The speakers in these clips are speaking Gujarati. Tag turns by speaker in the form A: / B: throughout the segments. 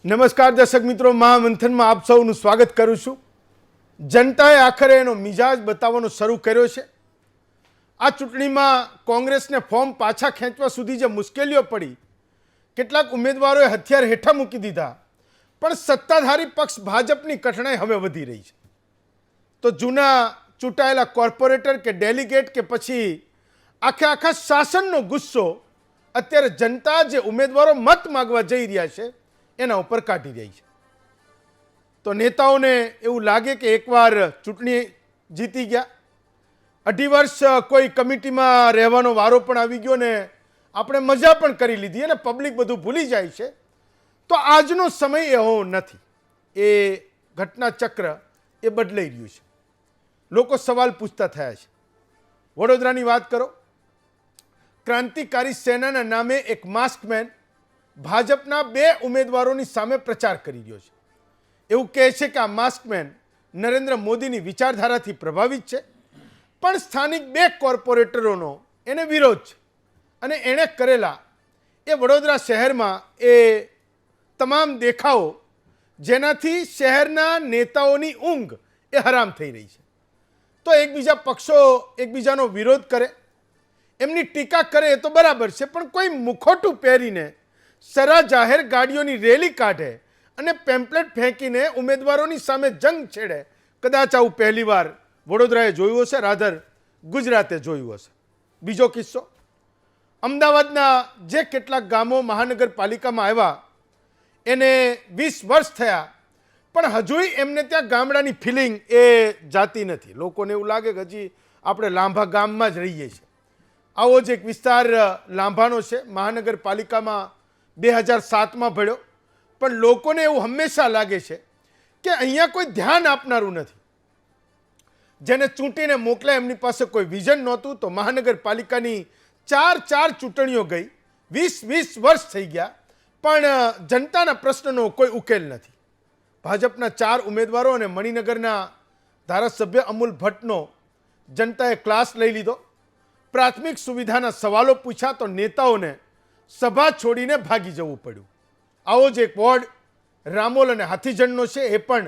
A: નમસ્કાર દર્શક મિત્રો, મહામંથનમાં આપ સૌનું સ્વાગત કરું છું. જનતાએ આખરે એનો મિજાજ બતાવવાનો શરૂ કર્યો છે. આ ચૂંટણીમાં કોંગ્રેસને ફોર્મ પાછા ખેંચવા સુધી જે મુશ્કેલીઓ પડી, કેટલાક ઉમેદવારોએ હથિયાર હેઠા મૂકી દીધા, પણ સત્તાધારી પક્ષ ભાજપની કઠણાઈ હવે વધી રહી છે. તો જૂના ચૂંટાયેલા કોર્પોરેટર કે ડેલિગેટ કે પછી આખા શાસનનો ગુસ્સો અત્યારે જનતા જે ઉમેદવારો મત માગવા જઈ રહ્યા છે એના ઉપર કાઢી રહી છે. તો નેતાઓને એવું લાગે કે એકવાર ચૂંટણી જીતી ગયા, 2.5 વર્ષ કોઈ કમિટીમાં રહેવાનો વારો પણ આવી ગયો ને આપણે મજા પણ કરી લીધી અને પબ્લિક બધું ભૂલી જાય છે. તો આજનો સમય એવો નથી. એ ઘટના ચક્ર એ બદલાઈ રહ્યું છે. લોકો સવાલ પૂછતા થયા છે. વડોદરાની વાત કરો, ક્રાંતિકારી સેનાના નામે એક માસ્કમેન ભાજપના 2 ઉમેદવારોની સામે પ્રચાર કરી રહ્યો છે. એવું કહે છે કે આ માસ્કમેન નરેન્દ્ર મોદીની વિચારધારાથી પ્રભાવિત છે, પણ સ્થાનિક 2 કોર્પોરેટરોનો એને વિરોધ છે અને એણે કરેલા એ વડોદરા શહેરમાં એ તમામ દેખાવો જેનાથી શહેરના નેતાઓની ઊંઘ એ હરામ થઈ રહી છે. તો એકબીજા પક્ષો એકબીજાનો વિરોધ કરે, એમની ટીકા કરે એ તો બરાબર છે, પણ કોઈ મુખોટું પહેરીને સરા જાહેર ગાડીઓની રેલી કાઢે અને પેમ્પલેટ ફેંકીને ઉમેદવારોની સામે જંગ છેડે, કદાચ આવું પહેલીવાર વડોદરાએ જોયું હશે, રાધર ગુજરાતે જોયું હશે. બીજો કિસ્સો, અમદાવાદના જે કેટલાક ગામો મહાનગરપાલિકામાં આવ્યા એને 20 વર્ષ થયા, પણ હજુય એમને ત્યાં ગામડાની ફિલિંગ એ જાતી નથી. લોકોને એવું લાગે કે હજી આપણે લાંભા ગામમાં જ રહીએ છીએ. આવો જ એક વિસ્તાર લાંભાનો છે, મહાનગરપાલિકામાં 2007માં ભળ્યો, પણ લોકોને એવું હંમેશા લાગે છે કે અહીંયા કોઈ ધ્યાન આપનારું નથી. જેને ચૂંટીને મોકલે એમની પાસે કોઈ વિઝન નહોતું. તો મહાનગરપાલિકાની 4 ચૂંટણીઓ ગઈ, 20 વર્ષ થઈ ગયા, પણ જનતાના પ્રશ્નનો કોઈ ઉકેલ નથી. ભાજપના 4 ઉમેદવારો અને મણિનગરના ધારાસભ્ય અમૂલ ભટ્ટનો જનતાએ ક્લાસ લઈ લીધો. પ્રાથમિક સુવિધાના સવાલો પૂછ્યા તો નેતાઓને સભા છોડીને ભાગી જવું પડ્યું. આવો જ એક વોર્ડ રામોલ અને હાથીજણનો છે, એ પણ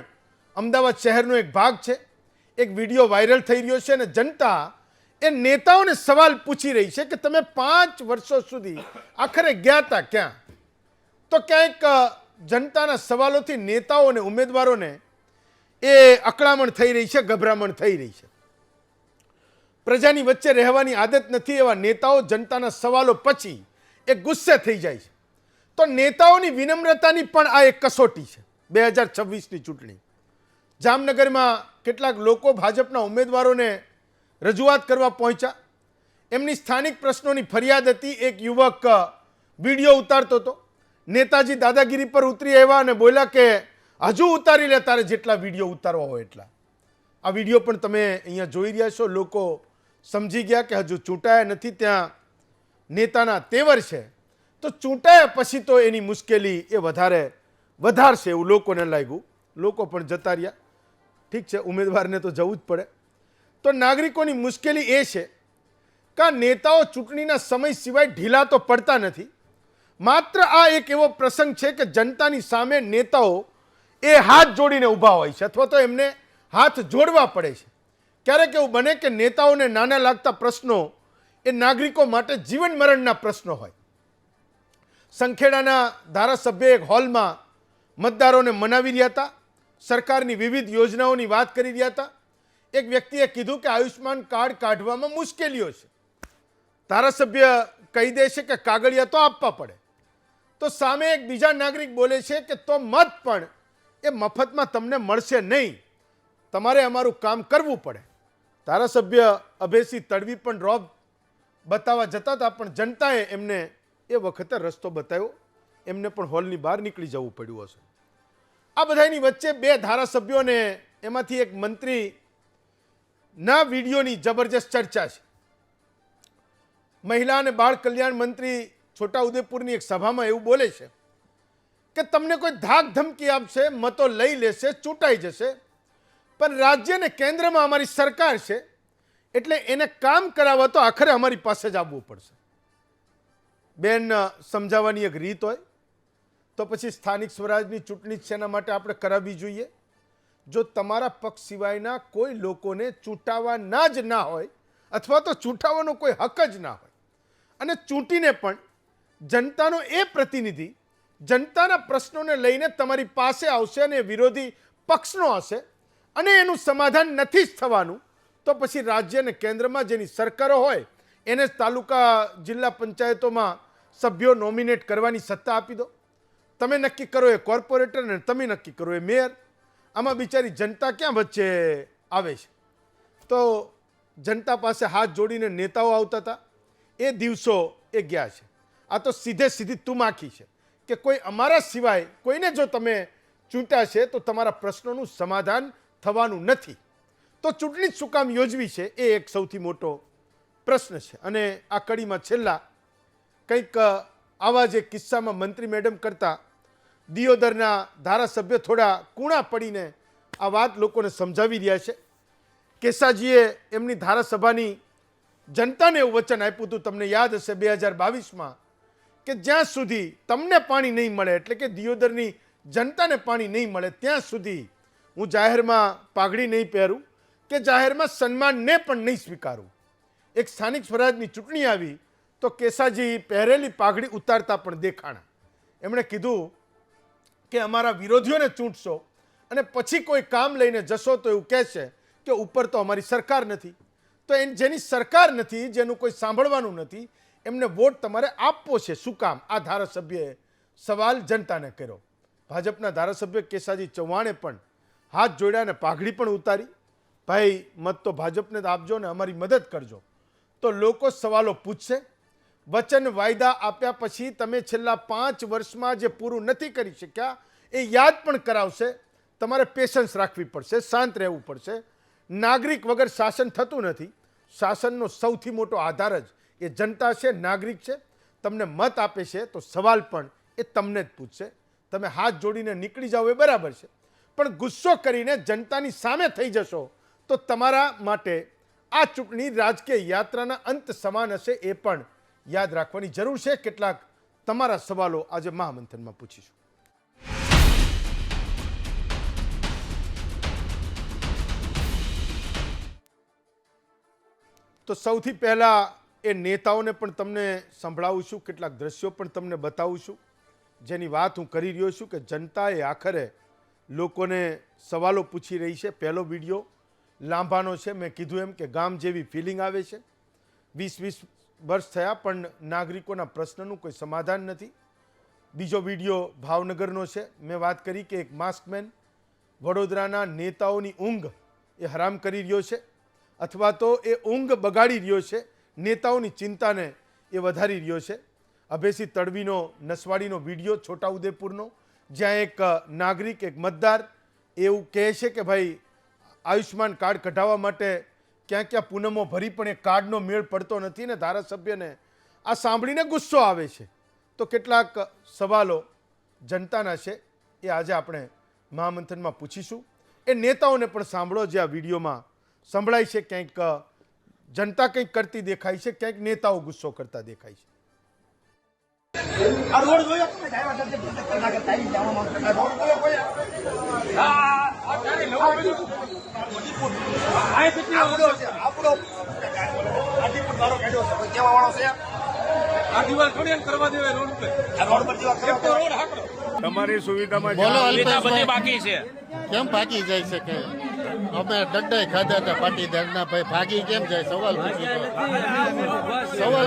A: અમદાવાદ શહેરનો એક ભાગ છે. એક વિડીયો વાયરલ થઈ રહ્યો છે અને જનતા એ નેતાઓને સવાલ પૂછી રહી છે કે તમે 5 વર્ષો સુધી આખરે ગયા હતા ક્યાં? તો ક્યાંક જનતાના સવાલોથી નેતાઓ અને ઉમેદવારોને એ અકળામણ થઈ રહી છે, ગભરામણ થઈ રહી છે. પ્રજાની વચ્ચે રહેવાની આદત નથી એવા નેતાઓ જનતાના સવાલો પછી એ ગુસ્સે થઈ જાય છે. તો નેતાઓની વિનમ્રતાની પણ આ એક કસોટી છે. 2026ની ચૂંટણી, જામનગરમાં કેટલાક લોકો ભાજપના ઉમેદવારોને રજૂઆત કરવા પહોંચ્યા. એમની સ્થાનિક પ્રશ્નોની ફરિયાદ હતી. એક યુવક વિડીયો ઉતારતો હતો, નેતાજી દાદાગીરી પર ઉતરી આવ્યા અને બોલ્યા કે હજુ ઉતારી લે, તારે જેટલા વિડીયો ઉતારવા હોય એટલા. આ વિડીયો પણ તમે અહીંયા જોઈ રહ્યા છો. લોકો સમજી ગયા કે હજુ ચૂંટાયા નથી, ત્યાં નેતાના તેવર છે. તો ચૂંટાયા પછી તો એની મુશ્કેલી એ વધારશે એવું લોકોને લાગ્યું. લોકો પણ જતા રહ્યા. ઠીક છે, ઉમેદવારને તો જવું જ પડે. તો નાગરિકોની મુશ્કેલી એ છે કે આ નેતાઓ ચૂંટણીના સમય સિવાય ઢીલા તો પડતા નથી. માત્ર આ એક એવો પ્રસંગ છે કે જનતાની સામે નેતાઓ એ હાથ જોડીને ઊભા હોય છે, અથવા તો એમને હાથ જોડવા પડે છે. ક્યારેક એવું બને કે નેતાઓને નાના લાગતા પ્રશ્નો એ નાગરિકો માટે જીવન મરણના પ્રશ્નો હોય. સંખેડાના ધારાસભ્ય એક હોલમાં મતદારોને મનાવી રહ્યા હતા, સરકારની વિવિધ યોજનાઓની વાત કરી રહ્યા હતા. એક વ્યક્તિએ કીધું કે આયુષ્માન કાર્ડ કાઢવામાં મુશ્કેલીઓ છે. ધારાસભ્ય કહી દે છે કે કાગળિયા તો આપવા પડે. તો સામે એક બીજા નાગરિક બોલે છે કે તો મત પણ એ મફતમાં તમને મળશે નહીં, તમારે અમારું કામ કરવું પડે. ધારાસભ્ય અભયસિંહ તડવી પણ રોબ બતાવવા જતા હતા, પણ જનતાએ એમને એ વખતે રસ્તો બતાવ્યો. એમને પણ હોલની બહાર નીકળી જવું પડ્યું હશે. આ બધાની વચ્ચે 2 ધારાસભ્યોને એમાંથી એક મંત્રીના વિડીયોની જબરજસ્ત ચર્ચા છે. મહિલા અને બાળ કલ્યાણ મંત્રી છોટાઉદેપુરની એક સભામાં એવું બોલે છે કે તમને કોઈ ધાક ધમકી આપશે, મતો લઈ લેશે, ચૂંટાઈ જશે, પણ રાજ્ય અને કેન્દ્રમાં અમારી સરકાર છે, એટલે એને કામ કરાવવા તો આખરે અમારી પાસે જ આવવું પડશે. બેન સમજાવવાની એક રીત હોય. તો પછી સ્થાનિક સ્વરાજની ચૂંટણી શેના માટે આપણે કરાવવી જોઈએ? જો તમારા પક્ષ સિવાયના કોઈ લોકોને ચૂંટાવાના જ ના હોય અથવા તો ચૂંટાવાનો કોઈ હક જ ના હોય અને ચૂંટીને પણ જનતાનો એ પ્રતિનિધિ જનતાના પ્રશ્નોને લઈને તમારી પાસે આવશે અને વિરોધી પક્ષનો હશે અને એનું સમાધાન નથી જ થવાનું, તો પછી રાજ્ય અને કેન્દ્રમાં જેની સરકારો હોય એને તાલુકા જિલ્લા પંચાયતોમાં સભ્યો નોમિનેટ કરવાની સત્તા આપી દો. તમે નક્કી કરો એ કોર્પોરેટર અને તમે નક્કી કરો એ મેયર. આમાં બિચારી જનતા ક્યાં વચ્ચે આવે છે? તો જનતા પાસે હાથ જોડીને નેતાઓ આવતા હતા, એ દિવસો એ ગયા છે. આ તો સીધી તુમાખી છે કે કોઈ અમારા સિવાય કોઈને જો તમે ચૂંટ્યા છે તો તમારા પ્રશ્નોનું સમાધાન થવાનું નથી. તો ચૂંટણી શું કામ યોજવી છે એ એક સૌથી મોટો પ્રશ્ન છે. અને આ કડીમાં છેલ્લા કંઈક આવા જ એક કિસ્સામાં મંત્રી મેડમ કરતા દિયોદરના ધારાસભ્ય થોડા કૂણા પડીને આ વાત લોકોને સમજાવી રહ્યા છે. કેસાજીએ એમની ધારાસભાની જનતાને એવું વચન આપ્યું હતું, તમને યાદ હશે 2022માં, કે જ્યાં સુધી તમને પાણી નહીં મળે, એટલે કે દિયોદરની જનતાને પાણી નહીં મળે ત્યાં સુધી હું જાહેરમાં પાઘડી નહીં પહેરું કે જાહેરમાં સન્માનને પણ નહીં સ્વીકારું. એક સ્થાનિક સ્વરાજની ચૂંટણી આવી તો કેસાજી પહેરેલી પાઘડી ઉતારતા પણ દેખાણા. એમણે કીધું કે અમારા વિરોધીઓને ચૂંટશો અને પછી કોઈ કામ લઈને જશો તો એવું કહેશે કે ઉપર તો અમારી સરકાર નથી. તો જેની સરકાર નથી, જેનું કોઈ સાંભળવાનું નથી, એમને વોટ તમારે આપવો છે. શું કામ? આ ધારાસભ્યએ સવાલ જનતાને કર્યો. ભાજપના ધારાસભ્ય કેસાજી ચૌહાણે પણ હાથ જોડ્યા અને પાઘડી પણ ઉતારી. ભાઈ, મત તો ભાજપને જ આપજો ને અમારી મદદ કરજો. તો લોકો સવાલો પૂછશે. વચન વાયદા આપ્યા પછી તમે છેલ્લા 5 વર્ષમાં જે પૂરું નથી કરી શક્યા એ યાદ પણ કરાવશે. તમારે પેશન્સ રાખવી પડશે, શાંત રહેવું પડશે. નાગરિક વગર શાસન થતું નથી. શાસનનો સૌથી મોટો આધાર જ એ જનતા છે, નાગરિક છે. તમને મત આપે છે તો સવાલ પણ એ તમને જ પૂછશે. તમે હાથ જોડીને નીકળી જાઓ એ બરાબર છે, પણ ગુસ્સો કરીને જનતાની સામે થઈ જશો તો તમારા માટે આ ચૂંટણી રાજકીય યાત્રાના અંત સમાન હશે. એ પણ યાદ રાખવાની જરૂર છે. કેટલાક તમારા સવાલો આજે મહામંથનમાં પૂછીશું. તો સૌથી પહેલા એ નેતાઓને પણ તમને સંભળાવું છું, કેટલાક દ્રશ્યો પણ તમને બતાવું છું જેની વાત હું કરી રહ્યો છું કે જનતાએ આખરે લોકોને સવાલો પૂછી રહી છે. પહેલો વિડીયો લાંભાનો છે. મેં કીધું એમ કે ગામ જેવી ફિલિંગ આવે છે. 20 વર્ષ થયા પણ નાગરિકોના પ્રશ્નનું કોઈ સમાધાન નથી. બીજો વિડીયો ભાવનગરનો છે. મેં વાત કરી કે એક માસ્કમેન વડોદરાના નેતાઓની ઊંઘ એ હરામ કરી રહ્યો છે અથવા તો એ ઊંઘ બગાડી રહ્યો છે, નેતાઓની ચિંતાને એ વધારી રહ્યો છે. અભેસી તડવીનો નસવાડીનો વિડીયો છોટાઉદેપુરનો, જ્યાં એક નાગરિક, એક મતદાર એવું કહે છે કે ભાઈ આયુષ્માન કાર્ડ કઢાવવા માટે ક્યાં ક્યાં પૂનમો ભરી પણ એ કાર્ડનો મેળ પડતો નથી ને ધારાસભ્યને આ સાંભળીને ગુસ્સો આવે છે. તો કેટલાક સવાલો જનતાના છે એ આજે આપણે મહામંથનમાં પૂછીશું. એ નેતાઓને પણ સાંભળો જે આ વિડીયોમાં સંભળાય છે. ક્યાંક જનતા કંઈક કરતી દેખાય છે, ક્યાંક નેતાઓ ગુસ્સો કરતા દેખાય છે.
B: તમારી સુવિધામાં
C: બધી બાકી છે.
D: કેમ ભાગી જાય છે કે અમે દંડાઈ ખાધા હતા પાટીદારના ભાઈ, ભાગી કેમ જાય? સવાલ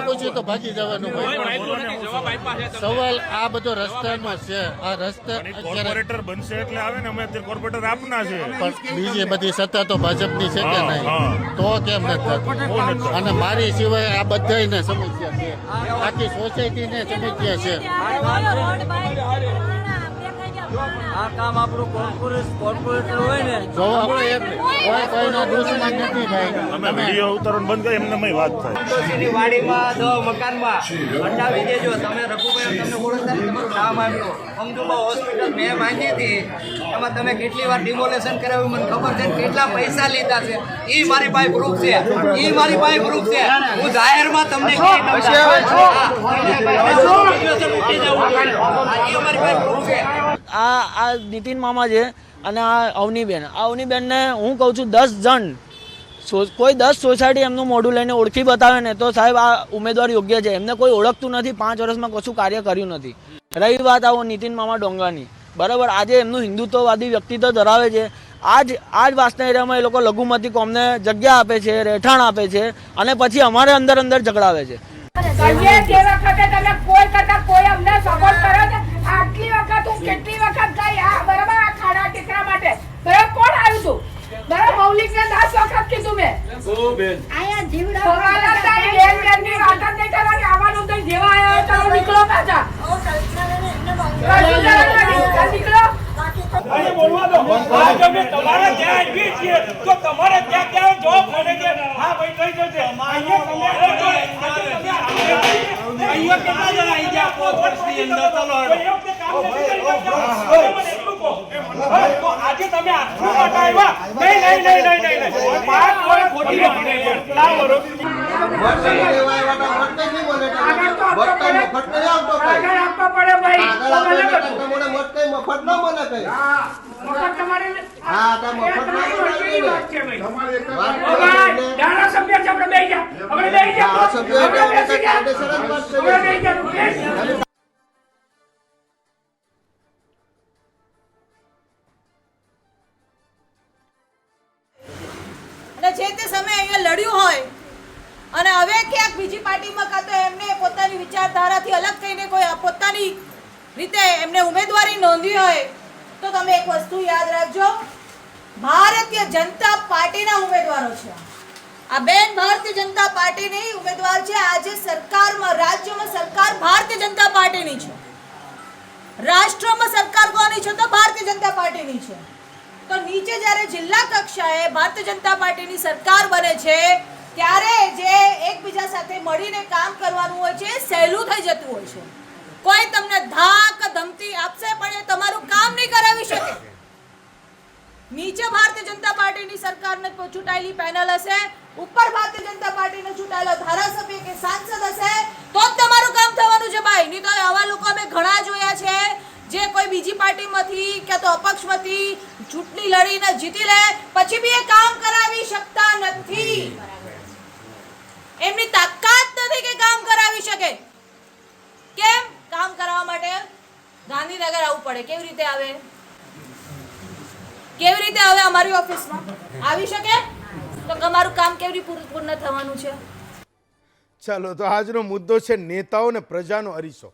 D: પૂછ્યું તો ભાગી જવાનું ભાઈ. સવાલ આ બધો રસ્તાનો છે. આ રસ્તા
B: કોર્પોરેટર બનશે એટલે આવે ને, અમે અત્યારે કોર્પોરેટર આપના છે
D: પણ બીજી બધી સત્તા તો ભાજપની છે કે નહીં? તો કેમ નથી થતું? અને મારી સિવાય આ બધાને સમસ્યા છે, આખી સોસાયટીને સમસ્યા છે.
C: આ કામ આપણું કોર્પોરેટર હોય ને
D: જો કોઈ કોઈનો દુશ્મન નથી ભાઈ.
B: અમે વિડીયો ઉતારવાનું બંધ કરી એમને વાત થાય.
C: સંતોષીની વાડીમાં મકાનમાં હટાવી દેજો. તમે રઘુભાઈ તમને ઓળખતા નથી, તમારું નામ આપ્યું. અમદુબા હોસ્પિટલ મેં માંગી હતી, એમાં તમે કેટલી વાર ડિમોલેશન કરાવ્યું મને ખબર છે, કેટલા પૈસા લીધા છે એ મારી પાસે પ્રૂફ છે. હું જાહેરમાં તમને આ નીતિન મામા છે અને આ અવનીબેનને હું કહું છું 10 જણ કોઈ 10 સોસાયટી એમનું મોઢું લઈને ઓળખી બતાવે ને તો સાહેબ આ ઉમેદવાર યોગ્ય છે. એમને કોઈ ઓળખતું નથી, 5 વર્ષમાં કશું કાર્ય કર્યું નથી. રહી વાત આવો નીતિન મામા ડોંગાની, બરાબર, આજે એમનું હિન્દુત્વવાદી વ્યક્તિત્વ ધરાવે છે. આજ વાસના એરિયામાં એ લોકો લઘુમતી કોમને જગ્યા આપે છે, રહેઠાણ આપે છે અને પછી અમારે અંદર ઝઘડાવે છે.
E: કોઈ કરતા કોઈ અમને સપોર્ટ કરે છે. આટલી વખત હું કેટલી વખત ગઈ આ બરાબર આ ખાડા ટેકરા માટે, બરાબર, કોણ આવ્યું તું, બરાબર, મૌલિક ને 10 વખત કીધું મેં. આયા જીવડા ભગવાનના તાઈ બેનની વાત જ નહીં કરવાની. આવવાનું તો જેવા આયા હોય ચાલો નીકળો પાછા. નીકળો.
F: અરે બોલવા દો. આજ અમે તમારે ત્યાં આવી છીએ તો તમારે ત્યાં ક્યાં જોબ મળે છે? હા ભાઈ કઈ જશે. અહીંયા કેટલા જણા આવી ગયા 5 વર્ષની અંદર? ચલો આજે તમે આટલું માટે આવ્યા? નહીં 5 વર્ષ ખોટી કેટલા વર્ષ આગળ આપવા પડે ભાઈ. ધારાસભ્ય છે આપણે બેસી જા.
G: અને જે તે સમયે અહીંયા લડ્યું હોય અને હવે ક્યાંક બીજી પાર્ટીમાં કાં તો એમને પોતાની વિચારધારાથી અલગ થઈને કોઈ પોતાની રીતે એમને ઉમેદવારી નોંધવી હોય તો તમે એક વસ્તુ યાદ રાખજો, ભારતીય જનતા પાર્ટીના ઉમેદવારો છે. આ બેન ભારતીય જનતા પાર્ટીની ઉમેદવાર છે. આજે સરકારમાં, રાજ્યમાં સરકાર ભારતીય જનતા પાર્ટીની છે, રાષ્ટ્રમાં સરકાર કોની છે તો ભારતીય જનતા પાર્ટીની છે. તો નીચે જ્યારે જિલ્લા કક્ષાએ ભારતીય જનતા પાર્ટીની સરકાર બને છે ત્યારે જે એકબીજા સાથે મળીને કામ કરવાનું હોય છે સહેલું થઈ જતું હોય છે. કોઈ તમને ધાક ધમકી આપશે પણ એ તમારું કામ નહીં કરાવી શકે. નીચે ભારતીય જનતા પાર્ટીની સરકારને ચૂંટાયેલી પેનલ હશે, ઉપર ભારતીય જનતા પાર્ટીનો ચૂંટાયેલો ધારાસભ્ય કે સાંસદ હશે તો જ તમારું કામ થવાનું છે ભાઈ. નહીં તો આવા લોકો અમે ઘણા જોયા છે જે કોઈ બીજી પાર્ટીમાંથી કે તો અપક્ષમાંથી ચૂંટણી લડીને જીતી લે પછી બી એ કામ કરાવી શકતા નથી. એમની તાકાત નથી કે કામ કરાવી શકે. કેમ? કામ કરાવવા માટે ગાંધીનગર આવવું પડે. કેવી રીતે આવે અમારી ઓફિસમાં? આવી શકે તો તમારું કામ કેવી રીતે પૂર્ણ થવાનું છે?
A: ચાલો, તો આજનો મુદ્દો છે નેતાઓ અને પ્રજાનો અરીસો.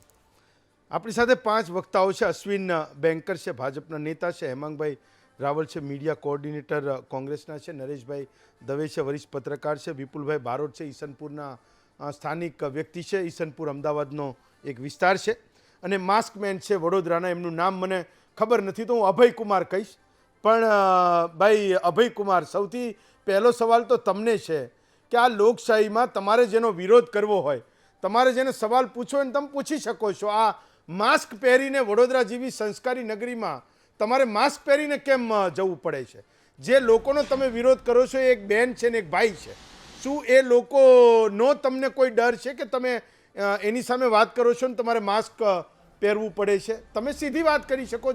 A: આપણી સાથે 5 વક્તાઓ છે. અશ્વિન બેંકર છે, ભાજપના નેતા છે. હેમાંગભાઈ રાવલ છે, મીડિયા કોઓર્ડિનેટર કોંગ્રેસના છે. નરેશભાઈ દવે છે, વરિષ્ઠ પત્રકાર છે. વિપુલભાઈ બારોટ છે, ઈસનપુરના સ્થાનિક વ્યક્તિ છે. ઈસનપુર અમદાવાદનો એક વિસ્તાર છે. અને માસ્કમેન છે વડોદરાના, એમનું નામ મને ખબર નથી તો હું અભય કુમાર કહીશ. પણ ભાઈ અભય કુમાર, સૌથી પહેલો સવાલ તો તમને છે કે આ લોકશાહીમાં તમારે જેનો વિરોધ કરવો હોય, તમારે જેને સવાલ પૂછવો હોય ને તમે પૂછી શકો છો. આ માસ્ક પહેરીને વડોદરા જેવી સંસ્કારી નગરીમાં તમારે માસ્ક પહેરીને કેમ જવું પડે છે? જે લોકોનો તમે વિરોધ કરો છો એ એક બેન છે ને એક ભાઈ છે. શું એ લોકોનો તમને કોઈ ડર છે કે તમે એની સામે વાત કરો છો ને તમારે માસ્ક પહેરવું પડે છે? તમે સીધી વાત કરી શકો,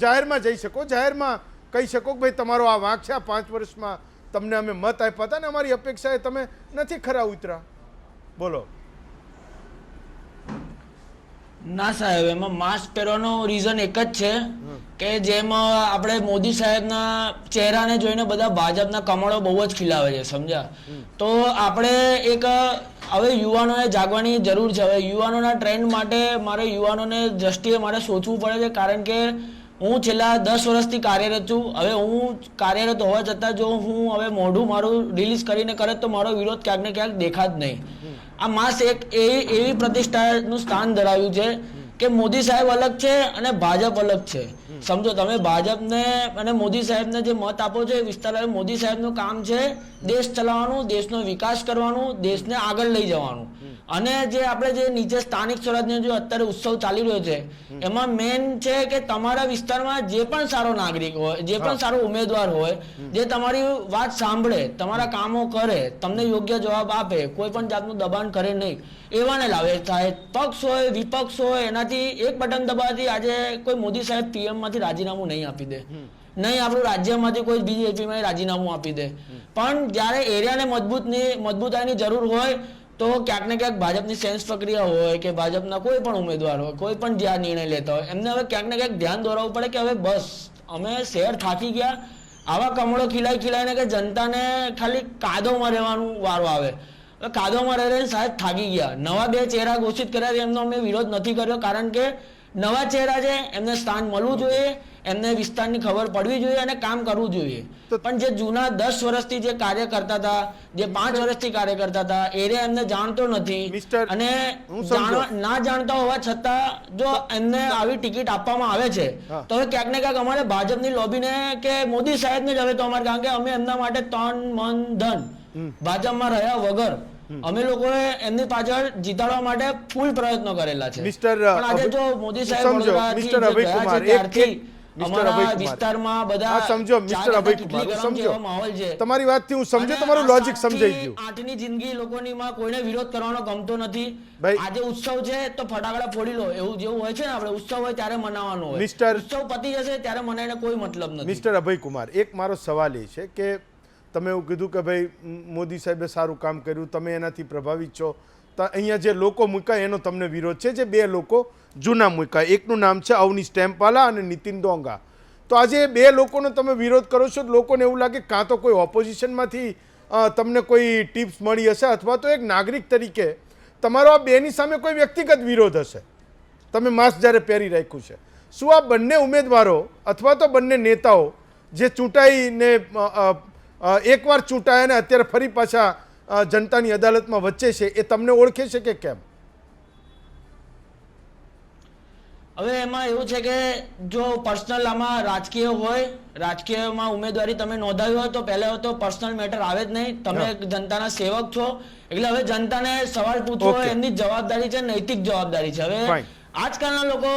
A: જાહેરમાં જઈ શકો, જાહેરમાં કહી શકો કે ભાઈ તમારો આ વાંક છે, આ 5 વર્ષમાં તમને અમે મત આપ્યા હતા ને અમારી અપેક્ષાએ તમે નથી ખરા ઉતરા. બોલો.
C: ના સાહેબ, એમાં માસ્ક પહેરવાનો રીઝન એક જ છે કે જેમ આપણે મોદી સાહેબના ચહેરાને જોઈને બધા ભાજપના કમળો બહુ જ ખીલાવે છે, સમજ્યા? તો આપણે એક હવે યુવાનોએ જાગવાની જરૂર છે. હવે યુવાનોના ટ્રેન્ડ માટે મારે યુવાનોને દ્રષ્ટિએ મારે સોચવું પડે છે, કારણ કે હું છેલ્લા 10 વર્ષથી કાર્યરત છું. હવે હું કાર્યરત હોવા છતાં જો હું હવે મોઢું મારું રિલીઝ કરીને કરે તો મારો વિરોધ ક્યાંક ને ક્યાંક દેખાત નહીં. આ માસ એક એવી પ્રતિષ્ઠાનું સ્થાન ધરાવ્યું છે કે મોદી સાહેબ અલગ છે અને ભાજપ અલગ છે. સમજો તમે ભાજપને અને મોદી સાહેબને જે મત આપો છો એ વિસ્તાર, મોદી સાહેબનું કામ છે દેશ ચલાવવાનું, દેશનો વિકાસ કરવાનું, દેશને આગળ લઈ જવાનું. અને જે આપણે જે નીચે સ્થાનિક સ્વરાજનો જે અત્યારે ઉત્સવ ચાલી રહ્યો છે એમાં મેન છે કે તમારા વિસ્તારમાં જે પણ સારો નાગરિક હોય, જે પણ સારો ઉમેદવાર હોય, જે તમારી વાત સાંભળે, તમારા કામો કરે, તમને યોગ્ય જવાબ આપે, કોઈ પણ જાતનું દબાણ કરે નહીં, એવાને લાવે. ચાહે પક્ષ હોય વિપક્ષ હોય, એનાથી એક બટન દબાવવાથી આજે કોઈ મોદી સાહેબ પીએમ માંથી રાજીનામું નહીં આપી દે, નહીં આપણું રાજ્યમાંથી કોઈ બીજેપીમાં રાજીનામું આપી દે. પણ જ્યારે એરિયાને મજબૂતાઈની જરૂર હોય તો ક્યાંક ને ક્યાંક ભાજપની સેન્સ પ્રક્રિયા હોય કે ભાજપના કોઈ પણ ઉમેદવાર હોય, કોઈ પણ જ્યાં નિર્ણય લેતા હોય, એમને હવે ક્યાંક ને ક્યાંક ધ્યાન દોરાવવું પડે કે હવે બસ અમે શહેર થાકી ગયા, આવા કમળો ખીલાઈને કે જનતાને ખાલી કાદવમાં રહેવાનું વારો આવે. કાદવમાં રહે સાહેબ થાકી ગયા. નવા 2 ચહેરા ઘોષિત કર્યા છે, એમનો અમે વિરોધ નથી કર્યો, કારણ કે નવા ચહેરા છે, એમને સ્થાન મળવું જોઈએ, એમને વિસ્તારની ખબર પડવી જોઈએ અને કામ કરવું જોઈએ. પણ જે જૂના 10 વર્ષથી જે કાર્ય કરતા હતા, જે 5 વર્ષથી કાર્ય કરતા હતા, એરિયા એમને જાણતો નથી. અને ના જાણતા હોવા છતાં જો એમને આવી ટિકિટ આપવામાં આવે છે તો હવે ક્યાંક ને ક્યાંક અમારે ભાજપની લોબીને કે મોદી સાહેબને જ હવે તો અમારે, કારણ કે અમે એમના માટે તન મન ધન ભાજપમાં રહ્યા વગર અમે લોકોએ એમની પાછળ જીતાડવા માટે ફૂલ પ્રયત્નો કરેલા છે. પણ આજે જો મોદી સાહેબ અમારા વિસ્તારમાં બધા માહોલ છે.
A: તમારી વાતથી હું સમજો, તમારું લોજિક સમજાઈ ગયું.
C: 8ની જિંદગી લોકોનીમાં કોઈને વિરોધ કરવાનો ગમતો નથી. આજે ઉત્સવ છે તો ફટાકડા ફોડી લો, એવું જેવું હોય છે ને, આપણે ઉત્સવ હોય ત્યારે મનાવવાનો હોય, ઉત્સવ પતી જશે ત્યારે મનાઈને કોઈ મતલબ નથી.
A: મિસ્ટર અભય કુમાર, એક મારો સવાલ એ છે કે તમે એવું કીધું કે ભાઈ મોદી સાહેબે સારું કામ કર્યું, તમે એનાથી પ્રભાવિત છો, તો અહીંયા જે લોકો મૂક્યા એનો તમને વિરોધ છે. જે 2 લોકો જૂના મૂક્યા, એકનું નામ છે અવનીશ ટેમ્પાલા અને નીતિન ડોંગા. તો આજે 2 લોકોનો તમે વિરોધ કરો છો, લોકોને એવું લાગે કાં તો કોઈ ઓપોઝિશનમાંથી તમને કોઈ ટિપ્સ મળી હશે, અથવા તો એક નાગરિક તરીકે તમારો આ 2ની સામે કોઈ વ્યક્તિગત વિરોધ હશે. તમે માસ્ક જ્યારે પહેરી રાખ્યું છે, શું આ બંને ઉમેદવારો અથવા તો બંને નેતાઓ જે ચૂંટાઈને એકવાર ચૂંટાયા અને અત્યારે ફરી પાછા જનતાની અદાલતમાં વચ્ચે છે, એ તમને ઓળખે છે કે કેમ?
C: હવે એમાં એવું છે કે જો પર્સનલ આમાં રાજકીય હોય, રાજકીયમાં ઉમેદવારી તમે નોંધાવી હોય તો પહેલા તો પર્સનલ મેટર આવે જ નહીં. તમે જનતાના સેવક છો, એટલે હવે જનતાને સવાલ પૂછવો એમની જવાબદારી છે, નૈતિક જવાબદારી છે. હવે આજકાલના લોકો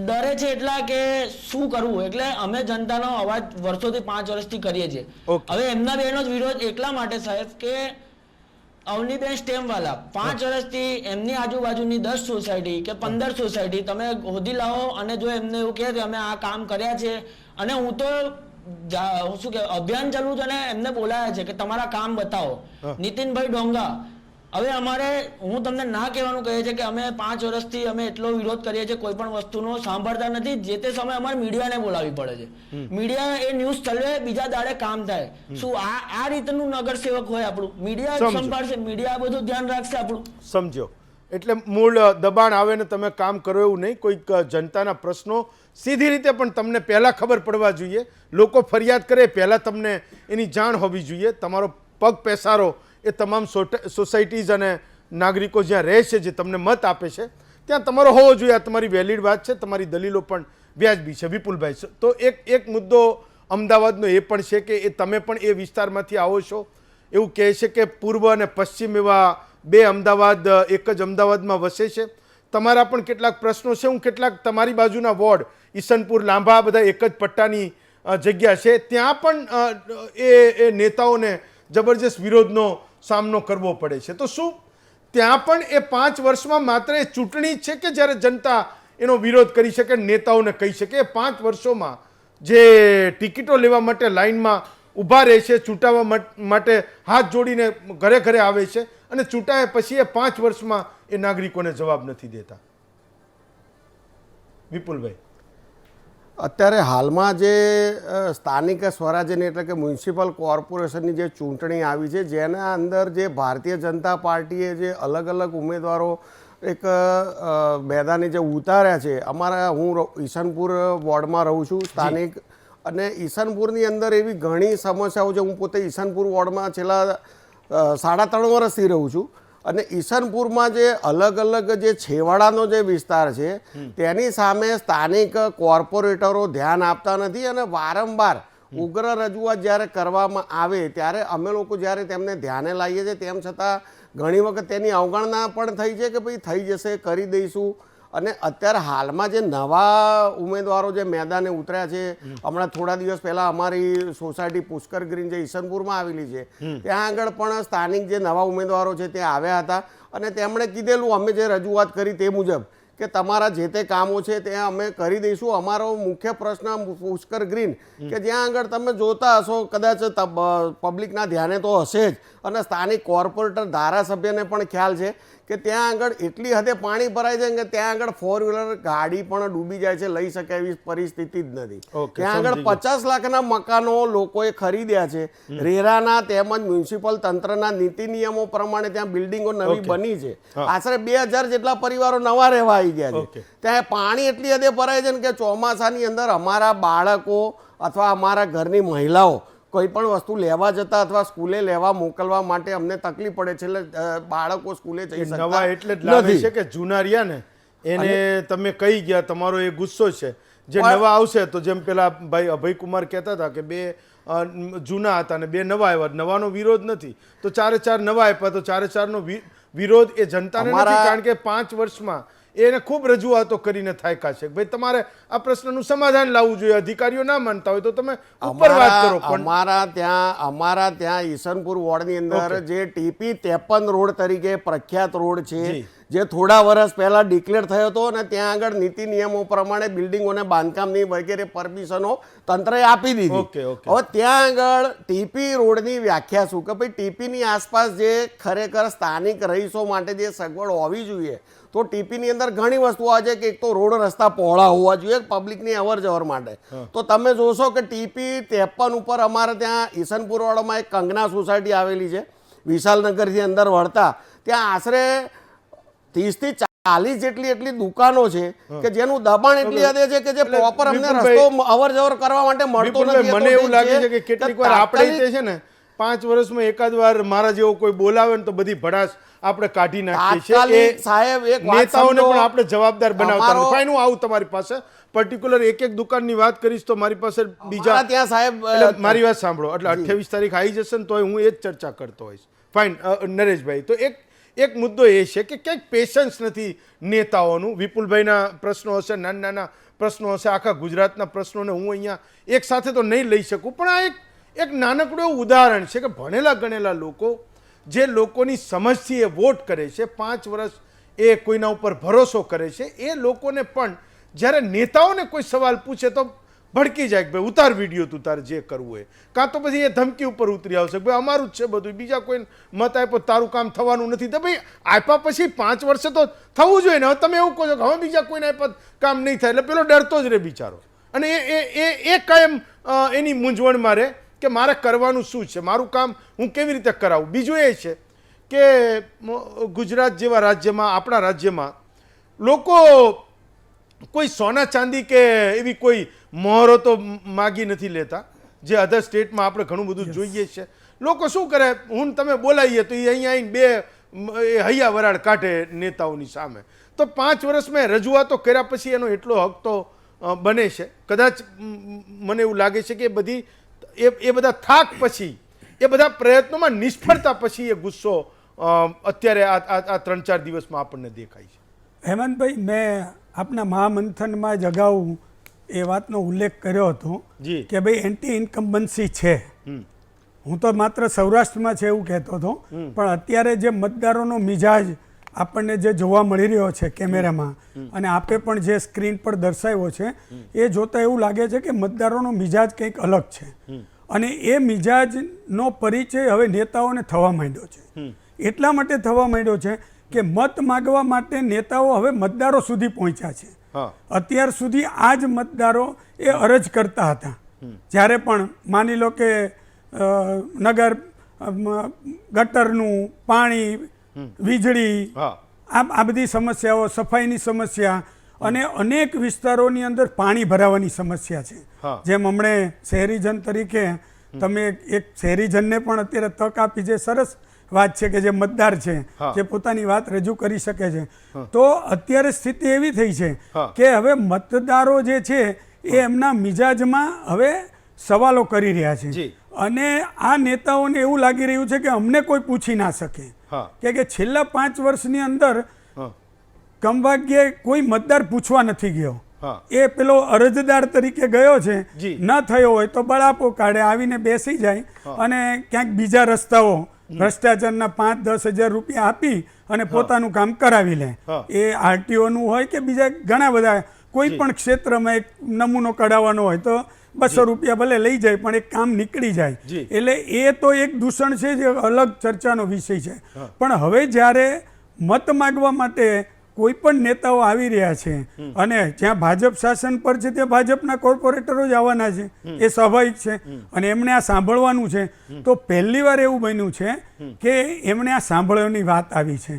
C: ડરે છે એટલા કે શું કરવું, એટલે અમે જનતાનો અવાજ વર્ષોથી 5 વર્ષથી કરીએ છીએ. હવે એમના બેનો જ વિરોધ એટલા માટે સાહેબ કે અવનીબેન સ્ટેમવાલા 5 વર્ષથી એમની આજુબાજુની 10 સોસાયટી કે 15 સોસાયટી તમે હોદી લાવો અને જો એમને એવું કહે કે અમે આ કામ કર્યા છે, અને હું તો શું કે અભિયાન ચાલુ છે અને એમને બોલાયા છે કે તમારા કામ બતાવો. નીતિનભાઈ ડોંગા, હવે અમારે, હું તમને ના કહેવાનું કહે છે કે અમે 5 વર્ષથી અમે એટલો વિરોધ કરીએ છીએ, કોઈ પણ વસ્તુનો સાંભળતા નથી. જે તે સમયે અમારે મીડિયાને બોલાવવી પડે છે, મીડિયા એ ન્યૂઝ ચલાવે, બીજા દાડે કામ થાય. શું આ રીતનું નગર સેવક હોય આપણું? મીડિયા સંભાળશે, મીડિયા બધું ધ્યાન રાખશે આપણું.
A: સમજો, એટલે મૂળ દબાણ આવે ને તમે કામ કરો એવું નહીં. કોઈક જનતાના પ્રશ્નો સીધી રીતે પણ તમને પહેલાં ખબર પડવા જોઈએ, લોકો ફરિયાદ કરે પહેલાં તમને એની જાણ હોવી જોઈએ. તમારો પગ પેસારો એ તમામ સોસાયટીઝ અને નાગરિકો જ્યાં રહે છે, જે તમને મત આપે છે, ત્યાં તમારો હોવો જોઈએ. આ તમારી વેલિડ વાત છે, તમારી દલીલો પણ વ્યાજબી છે. વિપુલભાઈ, તો એક મુદ્દો અમદાવાદનો એ પણ છે કે એ તમે પણ એ વિસ્તારમાંથી આવો છો, એવું કહે છે કે પૂર્વ અને પશ્ચિમ એવા 2 અમદાવાદ એક જ અમદાવાદમાં વસે છે. તમારા પણ કેટલાક પ્રશ્નો છે. હું કેટલાક તમારી બાજુના વોર્ડ ઈસનપુર, લાંભા, બધા એક જ પટ્ટાની જગ્યા છે, ત્યાં પણ એ નેતાઓને જબરજસ્ત વિરોધનો સામનો કરવો પડે છે. તો શું ત્યાં પણ એ 5 વર્ષમાં માત્ર એ ચૂંટણી છે કે જ્યારે જનતા એનો વિરોધ કરી શકે, નેતાઓને કહી શકે? એ 5 વર્ષોમાં જે ટિકિટો લેવા માટે લાઇનમાં ઊભા રહે છે, ચૂંટાવા માટે હાથ જોડીને ઘરે ઘરે આવે છે, અને ચૂંટાયા પછી એ 5 વર્ષમાં એ નાગરિકોને જવાબ નથી દેતા. વિપુલભાઈ,
H: અત્યારે હાલમાં જે સ્થાનિક સ્વરાજ્યની એટલે કે મ્યુનિસિપલ કોર્પોરેશનની જે ચૂંટણી આવી છે, જેના અંદર જે ભારતીય જનતા પાર્ટીએ જે અલગ અલગ ઉમેદવારો એક મેદાને જે ઉતાર્યા છે, હું ઈસનપુર વોર્ડમાં રહું છું સ્થાનિક, અને ઈસનપુરની અંદર એવી ઘણી સમસ્યાઓ છે. હું પોતે ઈસનપુર વોર્ડમાં છેલ્લા 3.5 વર્ષથી રહું છું, અને ઈસનપુરમાં જે અલગ અલગ જે છેવાડાનો જે વિસ્તાર છે તેની સામે સ્થાનિક કોર્પોરેટરો ધ્યાન આપતા નથી અને વારંવાર ઉગ્ર રજૂઆત જ્યારે કરવામાં આવે ત્યારે અમે લોકો જ્યારે તેમને ધ્યાને લાવીએ છીએ તેમ છતાં ઘણી વખત તેની અવગણના પણ થઈ છે કે ભાઈ થઈ જશે કરી દઈશું. અને અત્યારે હાલમાં જે નવા ઉમેદવારો જે મેદાને ઉતર્યા છે, હમણાં થોડા દિવસ પહેલાં અમારી સોસાયટી પુષ્કર ગ્રીન જે ઈસનપુરમાં આવેલી છે ત્યાં આગળ પણ સ્થાનિક જે નવા ઉમેદવારો છે તે આવ્યા હતા અને તેમણે કીધેલું અમે જે રજૂઆત કરી તે મુજબ કે તમારા જે તે કામો છે તે અમે કરી દઈશું. અમારો મુખ્ય પ્રશ્ન પુષ્કર ગ્રીન કે જ્યાં આગળ તમે જોતા હશો, કદાચ પબ્લિકના ધ્યાને તો હશે જ અને સ્થાનિક કોર્પોરેટર ધારાસભ્યને પણ ખ્યાલ છે કે ત્યાં આગળ એટલી હદે પાણી ભરાય છે કે ત્યાં આગળ 4-વ્હીલર ગાડી પણ ડૂબી જાય છે, લઈ શકે એવી પરિસ્થિતિ જ નથી. ત્યાં આગળ 50 લાખના મકાનો લોકોએ ખરીદ્યા છે. રેરાના તેમજ મ્યુનિસિપલ તંત્રના નીતિ નિયમો પ્રમાણે ત્યાં બિલ્ડિંગો નવી બની છે. આશરે 2000 જેટલા પરિવારો નવા રહેવા આવી ગયા છે. ત્યાં પાણી એટલી હદે ભરાય છે કે ચોમાસાની અંદર અમારા બાળકો અથવા અમારા ઘરની મહિલાઓ કોઈ પણ વસ્તુ લેવા જતા અથવા સ્કૂલે લેવા મોકલવા માટે અમને તકલીફ પડે છે. એટલે બાળકો સ્કૂલે જઈ શકતા
A: નવા એટલે જ લાગે છે કે જૂના રહ્યા ને એને તમે કહી ગયા, તમારો એ ગુસ્સો છે. જે નવા આવશે તો જેમ પેલા ભાઈ અભયકુમાર કહેતા હતા કે 2 જૂના હતા ને 2 નવા આવ્યા, નવાનો વિરોધ નથી તો 4 નવા આપ્યા તો 4 વિરોધ એ જનતાને નથી, કારણ કે 5 વર્ષમાં એને ખૂબ રજૂઆતો કરીને થાક્યા છે. ભાઈ તમારે આ પ્રશ્નનું સમાધાન લાવવું જોઈએ. અધિકારીઓ ના માનતા હોય તો તમે ઉપર વાત કરો. પણ
H: અમારા ત્યાં ઈસનપુર વોર્ડની અંદર જે ટીપી 53 રોડ તરીકે પ્રખ્યાત રોડ છે, જે થોડા વર્ષ પહેલા ડિક્લેર થયો હતો અને ત્યાં આગળ નીતિ નિયમો પ્રમાણે બિલ્ડિંગોને બાંધકામની વગેરે પરમિશનો તંત્રએ આપી દીધી. હવે ત્યાં આગળ ટીપી રોડની વ્યાખ્યા શું કે ભાઈ ટીપીની આસપાસ જે ખરેખર સ્થાનિક રહીશો માટે જે સગવડ હોવી જોઈએ તો ટીપીની અંદર ઘણી વસ્તુઓ આવે છે કે એક તો રોડ રસ્તા પહોળા હોવા જોઈએ પબ્લિકની અવર જવર માટે. તો તમે જોશો કે ટીપી 53 ઉપર અમારે ત્યાં ઈસનપુર વાળામાં એક કંગના સોસાયટી આવેલી છે, વિશાલનગરથી અંદર વળતા, ત્યાં આશરે 30 થી 40 જેટલી એટલી દુકાનો છે કે જેનું દબાણ એટલી હદે છે કે જે પ્રોપર અમને રસ્તો અવર જવર કરવા માટે મળતો નથી.
A: મને એવું લાગે છે કે કેટલીક વાર આપણે છે ને 5 વર્ષમાં એકાદ વાર મારા જેવો કોઈ બોલાવે ને તો બધી ભડાસ આપણે કાઢી નાખીએ છીએ.
H: સાહેબ એક
A: નેતાઓને પણ આપણે જવાબદાર બનાવતા નથી. ફાઈન, હું આવું તમારી પાસે પર્ટિક્યુલર એક દુકાનની વાત કરીશ તો મારી પાસે બીજા
H: ત્યાં સાહેબ
A: મારી વાત સાંભળો, એટલે 28 તારીખ આવી જશે ને તો હું એ જ ચર્ચા કરતો હોઈશ. ફાઈન નરેશભાઈ, તો એક મુદ્દો એ છે કે ક્યાંક પેશન્સ નથી નેતાઓનું. વિપુલભાઈના પ્રશ્નો હશે, નાના પ્રશ્નો હશે, આખા ગુજરાતના પ્રશ્નોને હું અહીંયા એક સાથે તો નહીં લઈ શકું, પણ આ એક નાનકડું એવું ઉદાહરણ છે કે ભણેલા ગણેલા લોકો જે લોકોની સમજથી એ વોટ કરે છે, 5 વર્ષ એ કોઈના ઉપર ભરોસો કરે છે, એ લોકોને પણ જ્યારે નેતાઓને કોઈ સવાલ પૂછે તો ભડકી જાય કે ભાઈ ઉતાર વિડીયો, તું તારે જે કરવું હોય, કાં તો પછી એ ધમકી ઉપર ઉતરી આવશે ભાઈ અમારું જ છે બધું, બીજા કોઈ મત આપ્યો તારું કામ થવાનું નથી. તો ભાઈ આપ્યા પછી 5 વર્ષે તો થવું જોઈએ ને. હવે તમે એવું કહો છો કે હવે બીજા કોઈને આપ્યા કામ નહીં થાય, એટલે પેલો ડરતો જ રહે બિચારો, અને એ કાયમ એની મૂંઝવણમાં રહે કે મારે કરવાનું શું છે, મારું કામ હું કેવી રીતે કરાવું. બીજું એ છે કે ગુજરાત જેવા રાજ્યમાં, આપણા રાજ્યમાં લોકો કોઈ સોના ચાંદી કે એવી કોઈ મહોરો તો માગી નથી લેતા, જે અધર સ્ટેટમાં આપણે ઘણું બધું જોઈએ છે. લોકો શું કરે, હું તમે બોલાવીએ તો એ અહીંયા આવીને 2 હૈયા વરાળ કાઢે નેતાઓની સામે. તો 5 વર્ષમાં રજૂઆતો કર્યા પછી એનો એટલો હક તો બને છે. કદાચ મને એવું લાગે છે કે એ બધા થાક પછી, એ બધા પ્રયત્નોમાં નિષ્ફળતા પછી એ ગુસ્સો અત્યારે આ 3-4 દિવસમાં આપણને દેખાય છે.
I: હેમંતભાઈ, મેં આપના મહામંથનમાં જ અગાઉ એ વાતનો ઉલ્લેખ કર્યો હતો કે ભાઈ એન્ટી ઇન્કમ્બન્સી છે. હું તો માત્ર સૌરાષ્ટ્રમાં છે એવું કહેતો હતો, પણ અત્યારે જે મતદારોનો મિજાજ આપણને જે જોવા મળી રહ્યો છે કેમેરામાં, અને આપે પણ જે સ્ક્રીન પર દર્શાવ્યો છે, એ જોતાં એવું લાગે છે કે મતદારોનો મિજાજ કંઈક અલગ છે. અને એ મિજાજનો પરિચય હવે નેતાઓને થવા માંડ્યો છે. એટલા માટે થવા માંડ્યો છે કે મત માગવા માટે નેતાઓ હવે મતદારો સુધી પહોંચ્યા છે. અત્યાર સુધી આ જ મતદારો એ અરજ કરતા હતા. જ્યારે પણ માની લો કે નગર ગટરનું પાણી, વીજળી, આ બધી સમસ્યાઓ, સફાઈની સમસ્યા, અને અનેક વિસ્તારોની અંદર પાણી ભરાવાની સમસ્યા છે. જેમ હમણે શહેરીજન તરીકે તમે એક શહેરીજનને પણ અત્યારે તક આપી છે, સરસ વાત છે કે જે મતદાર છે જે પોતાની વાત રજૂ કરી શકે છે. તો અત્યારે સ્થિતિ એવી થઈ છે કે હવે મતદારો જે છે એ એમના મિજાજમાં હવે સવાલો કરી રહ્યા છે અને આ નેતાઓને એવું લાગી રહ્યું છે કે અમને કોઈ પૂછી ના શકે કે છેલ્લા 5 વર્ષની અંદર કમભાગ્યે કોઈ મતદાર પૂછવા નથી ગયો. એ પેલો અરજદાર તરીકે ગયો છે, ન થયો હોય તો બળાપો કાઢે, આવીને બેસી જાય અને ક્યાંક બીજા રસ્તાઓ ભ્રષ્ટાચારના 5-10 હજાર રૂપિયા આપી અને પોતાનું કામ કરાવી લે. એ આરટીઓનું હોય કે બીજા ઘણા બધા કોઈ પણ ક્ષેત્રમાં એક નમૂનો કઢાવવાનો હોય તો 200 રૂપિયા ભલે લઈ જાય પણ એક કામ નીકળી જાય. એટલે એ તો એક દૂષણ છે જે અલગ ચર્ચાનો વિષય છે. પણ હવે જ્યારે મત માગવા માટે કોઈ પણ નેતાઓ આવી રહ્યા છે અને જ્યાં ભાજપ શાસન પર છે ત્યાં ભાજપના કોર્પોરેટરો જ આવવાના છે, એ સ્વાભાવિક છે અને એમણે આ સાંભળવાનું છે. તો પહેલી વાર એવું બન્યું છે કે એમણે આ સાંભળવાની વાત આવી છે.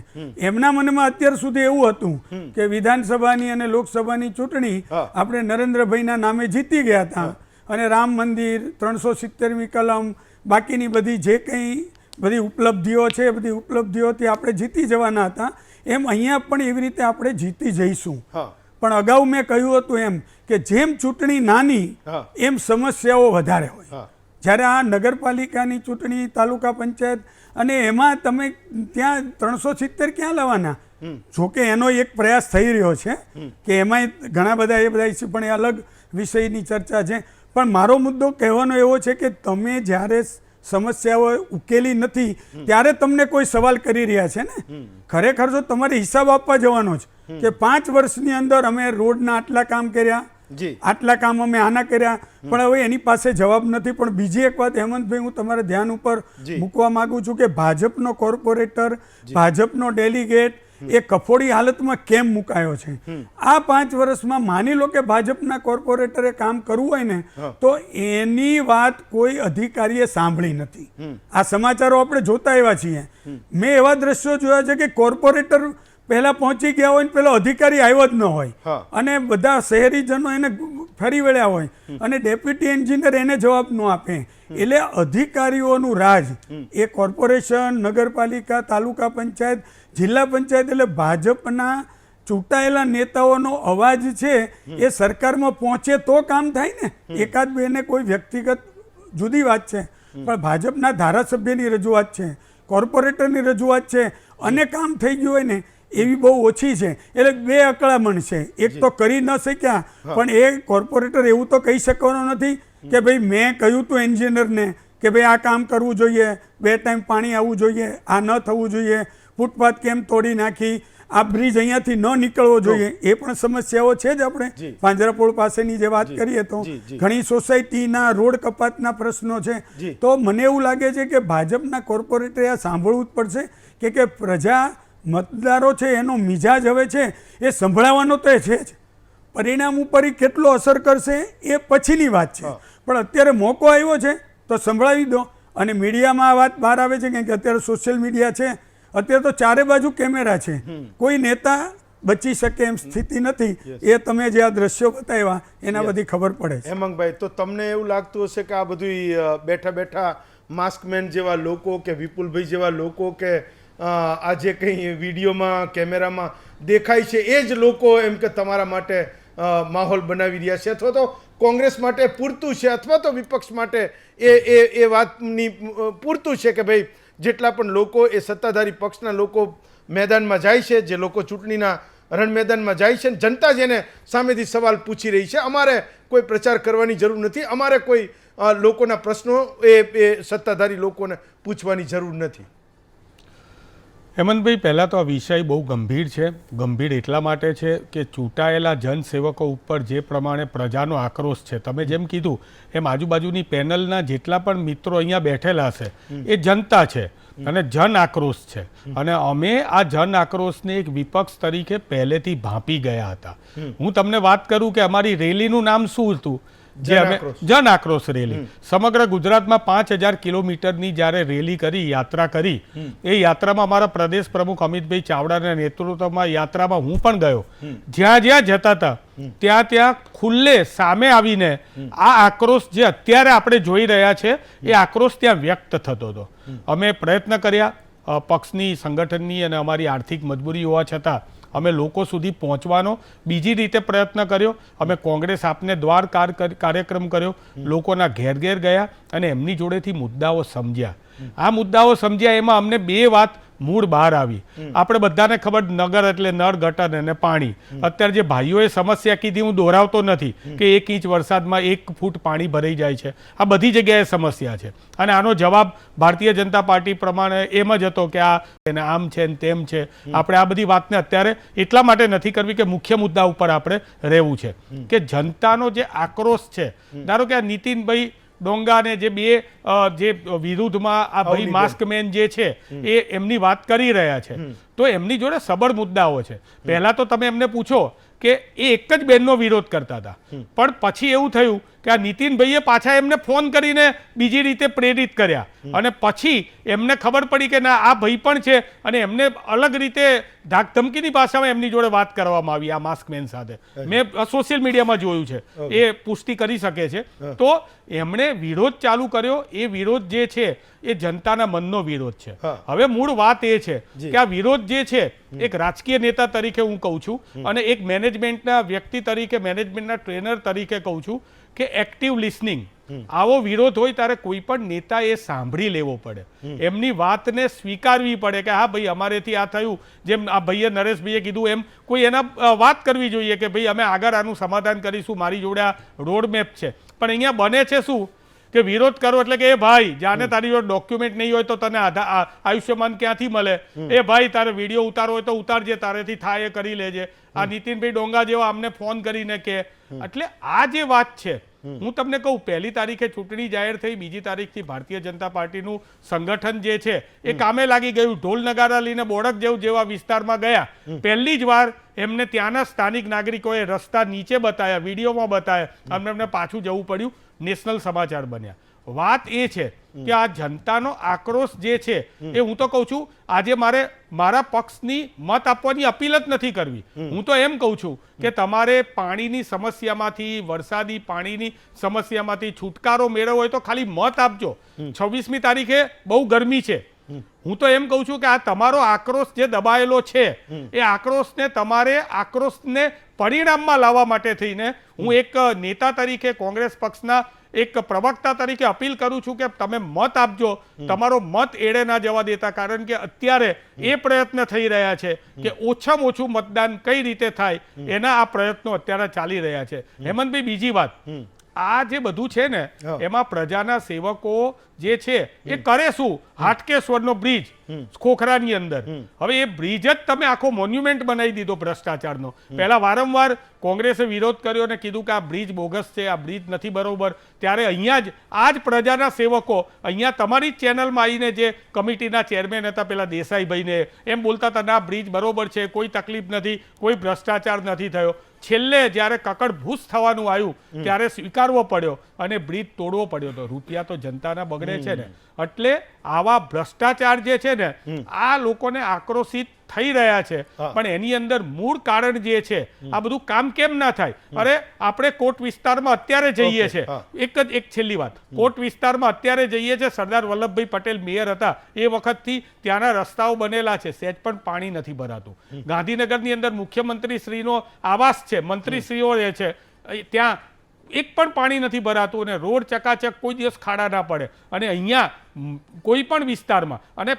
I: એમના મનમાં અત્યાર સુધી એવું હતું કે વિધાનસભાની અને લોકસભાની ચૂંટણી આપણે નરેન્દ્રભાઈના નામે જીતી ગયા હતા અને રામ મંદિર, 370મી કલમ, બાકીની બધી જે કંઈ બધી ઉપલબ્ધિઓ છે એ બધી ઉપલબ્ધિઓથી આપણે જીતી જવાના હતા. એમ અહીંયા પણ એવી રીતે આપણે જીતી જઈશું. પણ અગાઉ મેં કહ્યું હતું એમ કે જેમ ચૂંટણી નાની એમ સમસ્યાઓ વધારે હોય. જ્યારે આ નગરપાલિકાની ચૂંટણી, તાલુકા પંચાયત અને એમાં તમે ત્યાં 370 ક્યાં લાવવાના? જોકે એનો એક પ્રયાસ થઈ રહ્યો છે કે એમાંય ઘણા બધા એ બધા છે પણ એ અલગ વિષયની ચર્ચા છે. પણ મારો મુદ્દો કહેવાનો એવો છે કે તમે જ્યારે સમસ્યાઓ ઉકેલી નથી ત્યારે તમને કોઈ સવાલ કરી રહ્યા છે ને. ખરેખર જો તમારે હિસાબ આપવા જવાનો છે કે 5 વર્ષની અંદર અમે રોડના આટલા કામ કર્યા, આટલા કામ અમે આના કર્યા, પણ હવે એની પાસે જવાબ નથી. પણ બીજી એક વાત હેમંતભાઈ હું તમારા ધ્યાન ઉપર મૂકવા માંગુ છું કે ભાજપનો કોર્પોરેટર, ભાજપનો ડેલિગેટ એ કફોડી હાલતમાં કેમ મુકાયો છે? આ 5 વર્ષમાં માની લો કે ભાજપના કોર્પોરેટરે કામ કરવું હોય ને તો એની વાત કોઈ અધિકારીએ સાંભળી નથી. આ સમાચારો આપણે જોતા એવા છીએ. મેં એવા દ્રશ્યો જોયા છે કે કોર્પોરેટર પહેલા પહોંચી ગયા હોય ને પેલો અધિકારી આવ્યો જ ન હોય અને બધા શહેરીજનો એને ફરી વળ્યા હોય અને ડેપ્યુટી એન્જિનિયર એને જવાબ ન આપે. એટલે અધિકારીઓનું રાજ એ કોર્પોરેશન, નગરપાલિકા, તાલુકા પંચાયત, જિલ્લા પંચાયત એટલે ભાજપના ચૂંટાયેલા નેતાઓનો અવાજ છે એ સરકારમાં પહોંચે તો કામ થાય ને. એકાદ બેને કોઈ વ્યક્તિગત જુદી વાત છે પણ ભાજપના ધારાસભ્યની રજૂઆત છે, કોર્પોરેટરની રજૂઆત છે અને કામ થઈ ગયું હોય ને એવી બહુ ઓછી છે. એટલે 2 અકળામણ છે. એક તો કરી ન શક્યા પણ એ કોર્પોરેટર એવું તો કહી શકવાનો નથી કે ભાઈ મેં કહ્યું તું એન્જિનિયરને કે ભાઈ આ કામ કરવું જોઈએ, 2 ટાઈમ પાણી આવવું જોઈએ, આ ન થવું જોઈએ, ફૂટપાથ કેમ તોડી નાખી, આ બ્રિજ અહીંયાથી ન નીકળવો જોઈએ. એ પણ સમસ્યાઓ છે જ. આપણે પાંજરાપોળ પાસેની જે વાત કરીએ તો ઘણી સોસાયટીના રોડ કપાતના પ્રશ્નો છે. તો મને એવું લાગે છે કે ભાજપના કોર્પોરેટરે આ સાંભળવું જ પડશે કે પ્રજા, મતદારો છે એનો મિજાજ હવે છે એ સંભળાવવાનો તો છે જ. પરિણામ ઉપર કેટલો અસર કરશે એ પછીની વાત છે. પણ અત્યારે મોકો આવ્યો છે તો સંભળાવી દો. અને મીડિયામાં આ વાત બહાર આવે છે કે અત્યારે સોશિયલ મીડિયા છે, અત્યારે તો ચારે બાજુ કેમેરા છે, કોઈ નેતા બચી શકે એમ સ્થિતિ નથી. એ તમે જે આ દ્રશ્યો બતાવ્યા એના બધી ખબર પડે છે.
A: હેમંતભાઈ, તો તમને એવું લાગતું હશે કે આ બધું બેઠા બેઠા માસ્કમેન જેવા લોકો કે વિપુલભાઈ જેવા લોકો કે આ જે કંઈ વિડીયોમાં, કેમેરામાં દેખાય છે એ જ લોકો એમ કે તમારા માટે માહોલ બનાવી રહ્યા છે અથવા તો કોંગ્રેસ માટે પૂરતું છે અથવા તો વિપક્ષ માટે એ વાતની પૂરતું છે કે ભાઈ જેટલા પણ લોકો એ સત્તાધારી પક્ષના લોકો મેદાનમાં જાય છે, જે લોકો ચૂંટણીના રણ મેદાનમાં જાય છે, જનતા જેને સામેથી સવાલ પૂછી રહી છે, અમારે કોઈ પ્રચાર કરવાની જરૂર નથી, અમારે કોઈ લોકોના પ્રશ્નો એ સત્તાધારી લોકોને પૂછવાની જરૂર નથી.
J: હેમંતભાઈ, પહેલાં તો આ વિષય બહુ ગંભીર છે. ગંભીર એટલા માટે છે કે ચૂંટાયેલા જનસેવકો ઉપર જે પ્રમાણે પ્રજાનો આક્રોશ છે, તમે જેમ કીધું એમ આજુબાજુની પેનલના જેટલા પણ મિત્રો અહીંયા બેઠેલા છે એ જનતા છે અને જન આક્રોશ છે. અને અમે આ જન આક્રોશને એક વિપક્ષ તરીકે પહેલેથી ભાંપી ગયા હતા. હું તમને વાત કરું કે અમારી રેલીનું નામ શું હતું? જે અમે જન આક્રોશ રેલી. સમગ્ર ગુજરાતમાં 5000 કિલોમીટરની જ્યારે રેલી કરી, યાત્રા કરી, એ યાત્રામાં અમારા પ્રદેશ પ્રમુખ અમિતભાઈ ચાવડાના નેતૃત્વમાં યાત્રામાં હું પણ ગયો. જ્યાં જ્યાં જતા હતા ત્યાં ત્યાં ખુલ્લે સામે આવીને આ આક્રોશ જે અત્યારે આપણે જોઈ રહ્યા છે એ આક્રોશ ત્યાં વ્યક્ત થતો હતો. અમે પ્રયત્ન કર્યા પક્ષની સંગઠનની અને અમારી આર્થિક મજબૂરી હોવા છતાં અમે લોકો સુધી પહોંચવાનો બીજી રીતે પ્રયત્ન કર્યો. અમે કોંગ્રેસ આપને દ્વાર કાર્યક્રમ કર્યો, લોકોના ઘેર ઘેર ગયા અને એમની જોડેથી મુદ્દાઓ સમજ્યા. આ મુદ્દાઓ સમજ્યા એમાં અમને બે વાત મૂળ બહાર આવી. આપણે બધાને ખબર, નગર એટલે નળ, ગટર અને પાણી. અત્યારે જે ભાઈઓએ સમસ્યા કીધી, હું દોહરાવતો નથી કે 1 ઇંચ વરસાદમાં 1 ફૂટ પાણી ભરાઈ જાય છે. આ બધી જગ્યાએ સમસ્યા છે અને આનો જવાબ ભારતીય જનતા પાર્ટી પ્રમાણે એમ જ હતો કે આ આમ છે ને તેમ છે. આપણે આ બધી વાતને અત્યારે એટલા માટે નથી કરવી કે મુખ્ય મુદ્દા ઉપર આપણે રહેવું છે કે જનતાનો જે આક્રોશ છે. ધારો કે આ નીતિનભાઈ ડોંગાને જે બે જે વિરુદ્ધમાં આ ભાઈ માસ્કમેન જે છે એ એમની વાત કરી રહ્યા છે, તો એમની જોડે સબળ મુદ્દાઓ છે. પહેલા તો તમે એમને પૂછો કે એ એક જ બેનનો વિરોધ કરતા હતા, પણ પછી એવું થયું કે આ નીતિનભાઈએ પાછા એમને ફોન કરીને બીજી રીતે પ્રેરિત કર્યા અને પછી એમને ખબર પડી કે ના, આ ભાઈ પણ છે અને એમને અલગ રીતે ધાકધમકીની ભાષામાં એમની જોડે વાત કરવામાં આવી આ માસ્કમેન સાથે. મેં સોશિયલ મીડિયામાં જોયું છે, એ પુષ્ટિ કરી શકે છે. તો એમણે વિરોધ ચાલુ કર્યો. એ વિરોધ જે છે એ જનતાના મનનો વિરોધ છે. હવે મૂળ વાત એ છે કે આ વિરોધ જે છે, એક રાજકીય નેતા તરીકે હું કહું છું અને એક મેનેજમેન્ટના વ્યક્તિ તરીકે, મેનેજમેન્ટના ટ્રેનર તરીકે કહું છું કે એક્ટિવ લિસનિંગ. આવો વિરોધ હોય ત્યારે કોઈ પણ નેતા એ સાંભળી લેવો પડે, એમની વાતને સ્વીકારવી પડે કે હા ભાઈ, અમારેથી આ થયું. જેમ આ ભાઈએ, નરેશભાઈએ કીધું એમ કોઈ એના વાત કરવી જોઈએ કે ભાઈ અમે આગળ આનું સમાધાન કરીશું, મારી જોડે આ રોડ મેપ છે. પણ અહીંયા બને છે શું કે વિરોધ કરો એટલે કે એ ભાઈ, જાને તારી જોડે ડોક્યુમેન્ટ નહીં હોય તો તને આયુષ્યમાન ક્યાંથી મળે? એ ભાઈ, તારે વિડીયો ઉતારવો હોય તો ઉતારજે, તારેથી થાય એ કરી લેજે. આ નીતિનભાઈ ડોંગા જેવા અમને ફોન કરીને કે, એટલે આ જે વાત છે, હું તમને કહું, 1 તારીખે ચૂંટણી જાહેર થઈ, 2 તારીખથી ભારતીય જનતા પાર્ટીનું સંગઠન જે છે એ કામે લાગી ગયું. ઢોલ નગારા લઈને બોડક જેવા વિસ્તારમાં ગયા. પહેલી જ વાર એમને ત્યાંના સ્થાનિક નાગરિકોએ રસ્તા નીચે બતાવ્યા, વિડીયોમાં બતાવ્યા, એમને પાછું જવું પડ્યું. નેશનલ સમાચાર બન્યા. વાત એ છે કે આ જનતાનો આક્રોશ જે છે એ, હું તો કહું છું, આજે મારે મારા પક્ષની મત આપવાની અપીલ જ નથી કરવી. હું તો એમ કહું છું કે તમારે પાણીની સમસ્યામાંથી, વરસાદી પાણીની સમસ્યામાંથી છુટકારો મેળવવો હોય તો ખાલી મત આપજો. 26મી તારીખે બહુ ગરમી છે. હું તો એમ કહું છું કે આ તમારો આક્રોશ જે દબાયેલો છે, એ આક્રોશને તમારે આક્રોશને પરિણામમાં લાવવા માટે થઈને હું એક નેતા તરીકે, કોંગ્રેસ પક્ષના એક પ્રવક્તા તરીકે અપીલ કરું છું કે તમે મત આપજો. તમારો મત એળે ના જવા દેતા, કારણ કે અત્યારે એ પ્રયત્ન થઈ રહ્યા છે કે ઓછામાં ઓછું મતદાન કઈ રીતે થાય, એના આ પ્રયત્નો અત્યારે ચાલી રહ્યા છે. હેમંતભાઈ, બીજી વાત, આ જે બધું છે ને એમાં પ્રજાના સેવકો જે છે એ કરે શું? હાટકેશ્વરનો બ્રિજ ખોખરાની અંદર, હવે એ બ્રિજ જ તમે આખો મોન્યુમેન્ટ બનાવી દીધો ભ્રષ્ટાચારનો. પહેલા વારંવાર કોંગ્રેસે વિરોધ કર્યો અને કીધું કે આ બ્રિજ બોગસ છે, આ બ્રિજ નથી બરોબર. ત્યારે અહીંયા જ આ જ પ્રજાના સેવકો અહીંયા તમારી જ ચેનલમાં આવીને, જે કમિટીના ચેરમેન હતા પેલા દેસાઈભાઈને, એમ બોલતા હતા ના, બ્રિજ બરોબર છે, કોઈ તકલીફ નથી, કોઈ ભ્રષ્ટાચાર નથી થયો. છેલ્લે જ્યારે કકડ ભૂસ થવાનું આવ્યું ત્યારે સ્વીકારવો પડ્યો અને બ્રિજ તોડવો પડ્યો. તો રૂપિયા તો જનતાના બગડે છે ને. એટલે આવા ભ્રષ્ટાચાર જે છે ને, આ લોકોને આક્રોશિત થઈ રહ્યા છે. પણ એની અંદર મૂળ કારણ જે છે, આ બધું કામ કેમ ના થાય? અરે, આપણે કોટ વિસ્તારમાં અત્યારે જઈએ છીએ, એક છેલ્લી વાત, કોટ વિસ્તારમાં અત્યારે જઈએ છીએ, સરદાર વલ્લભભાઈ પટેલ મેયર હતા એ વખતથી ત્યાંના રસ્તાઓ બનેલા છે, સહેજ પણ પાણી નથી ભરાતું. ગાંધીનગરની અંદર મુખ્યમંત્રી શ્રીનો આવાસ છે, મંત્રીશ્રીઓ રહે છે, ત્યાં એક પણ પાણી નથી ભરાતું અને રોડ ચકાચક, કોઈ દિવસ ખાડા ના પડે. અને અહીંયા કોઈ પણ વિસ્તારમાં, અને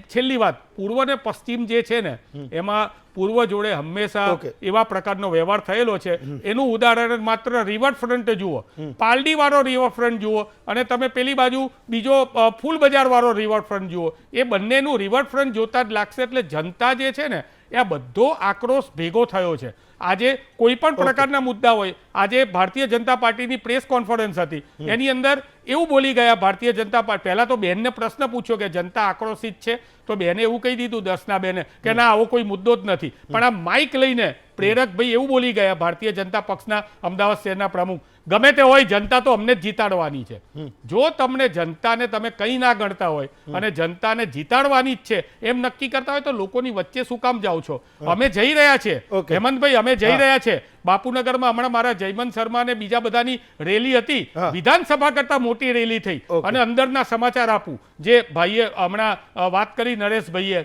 J: છેલ્લી વાત, પૂર્વ ને પશ્ચિમ જે છે ને, એમાં પૂર્વ જોડે હંમેશા એવા પ્રકારનો વ્યવહાર થયેલો છે. એનું ઉદાહરણ માત્ર રિવરફ્રન્ટ જુઓ, પાલડી વાળો રિવરફ્રન્ટ જુઓ અને તમે પેલી બાજુ બીજો ફૂલ બજાર વાળો રિવરફ્રન્ટ જુઓ. એ બંનેનું રિવરફ્રન્ટ જોતા જ લાગશે. એટલે જનતા જે છે ને, એ આ બધો આક્રોશ ભેગો થયો છે. આજે કોઈ પણ પ્રકારના મુદ્દા હોય, આજે ભારતીય જનતા પાર્ટીની પ્રેસ કોન્ફરન્સ હતી, એની અંદર એવું બોલી ગયા ભારતીય જનતા પાર્ટી. પહેલા તો બેનને પ્રશ્ન પૂછ્યો કે જનતા આક્રોશિત છે, તો બેને એવું કહી દીધું, દર્શના બેને, કે ના, આવો કોઈ મુદ્દો જ નથી. પણ આ માઇક લઈને પ્રેરકભાઈ એવું બોલી ગયા, ભારતીય જનતા પક્ષના અમદાવાદ શહેરના પ્રમુખ, ગમે તે હોય, જનતા તો અમને જ જીતાડવાની છે. જો તમને જનતાને તમે કંઈ ના ગણતા હોય અને જનતાને જીતાડવાની જ છે એમ નક્કી કરતા હોય, તો લોકોની વચ્ચે શું કામ જાઓ છો? અમે જઈ રહ્યા છીએ હેમંતભાઈ, અમે જઈ રહ્યા છીએ. બાપુનગરમાં હમણાં મારા જયમંત શર્મા અને બીજા બધાની રેલી હતી, વિધાનસભા કરતા મોટી રેલી થઈ. અને અંદરના સમાચાર આપું, જે ભાઈએ હમણાં વાત કરી નરેશભાઈએ,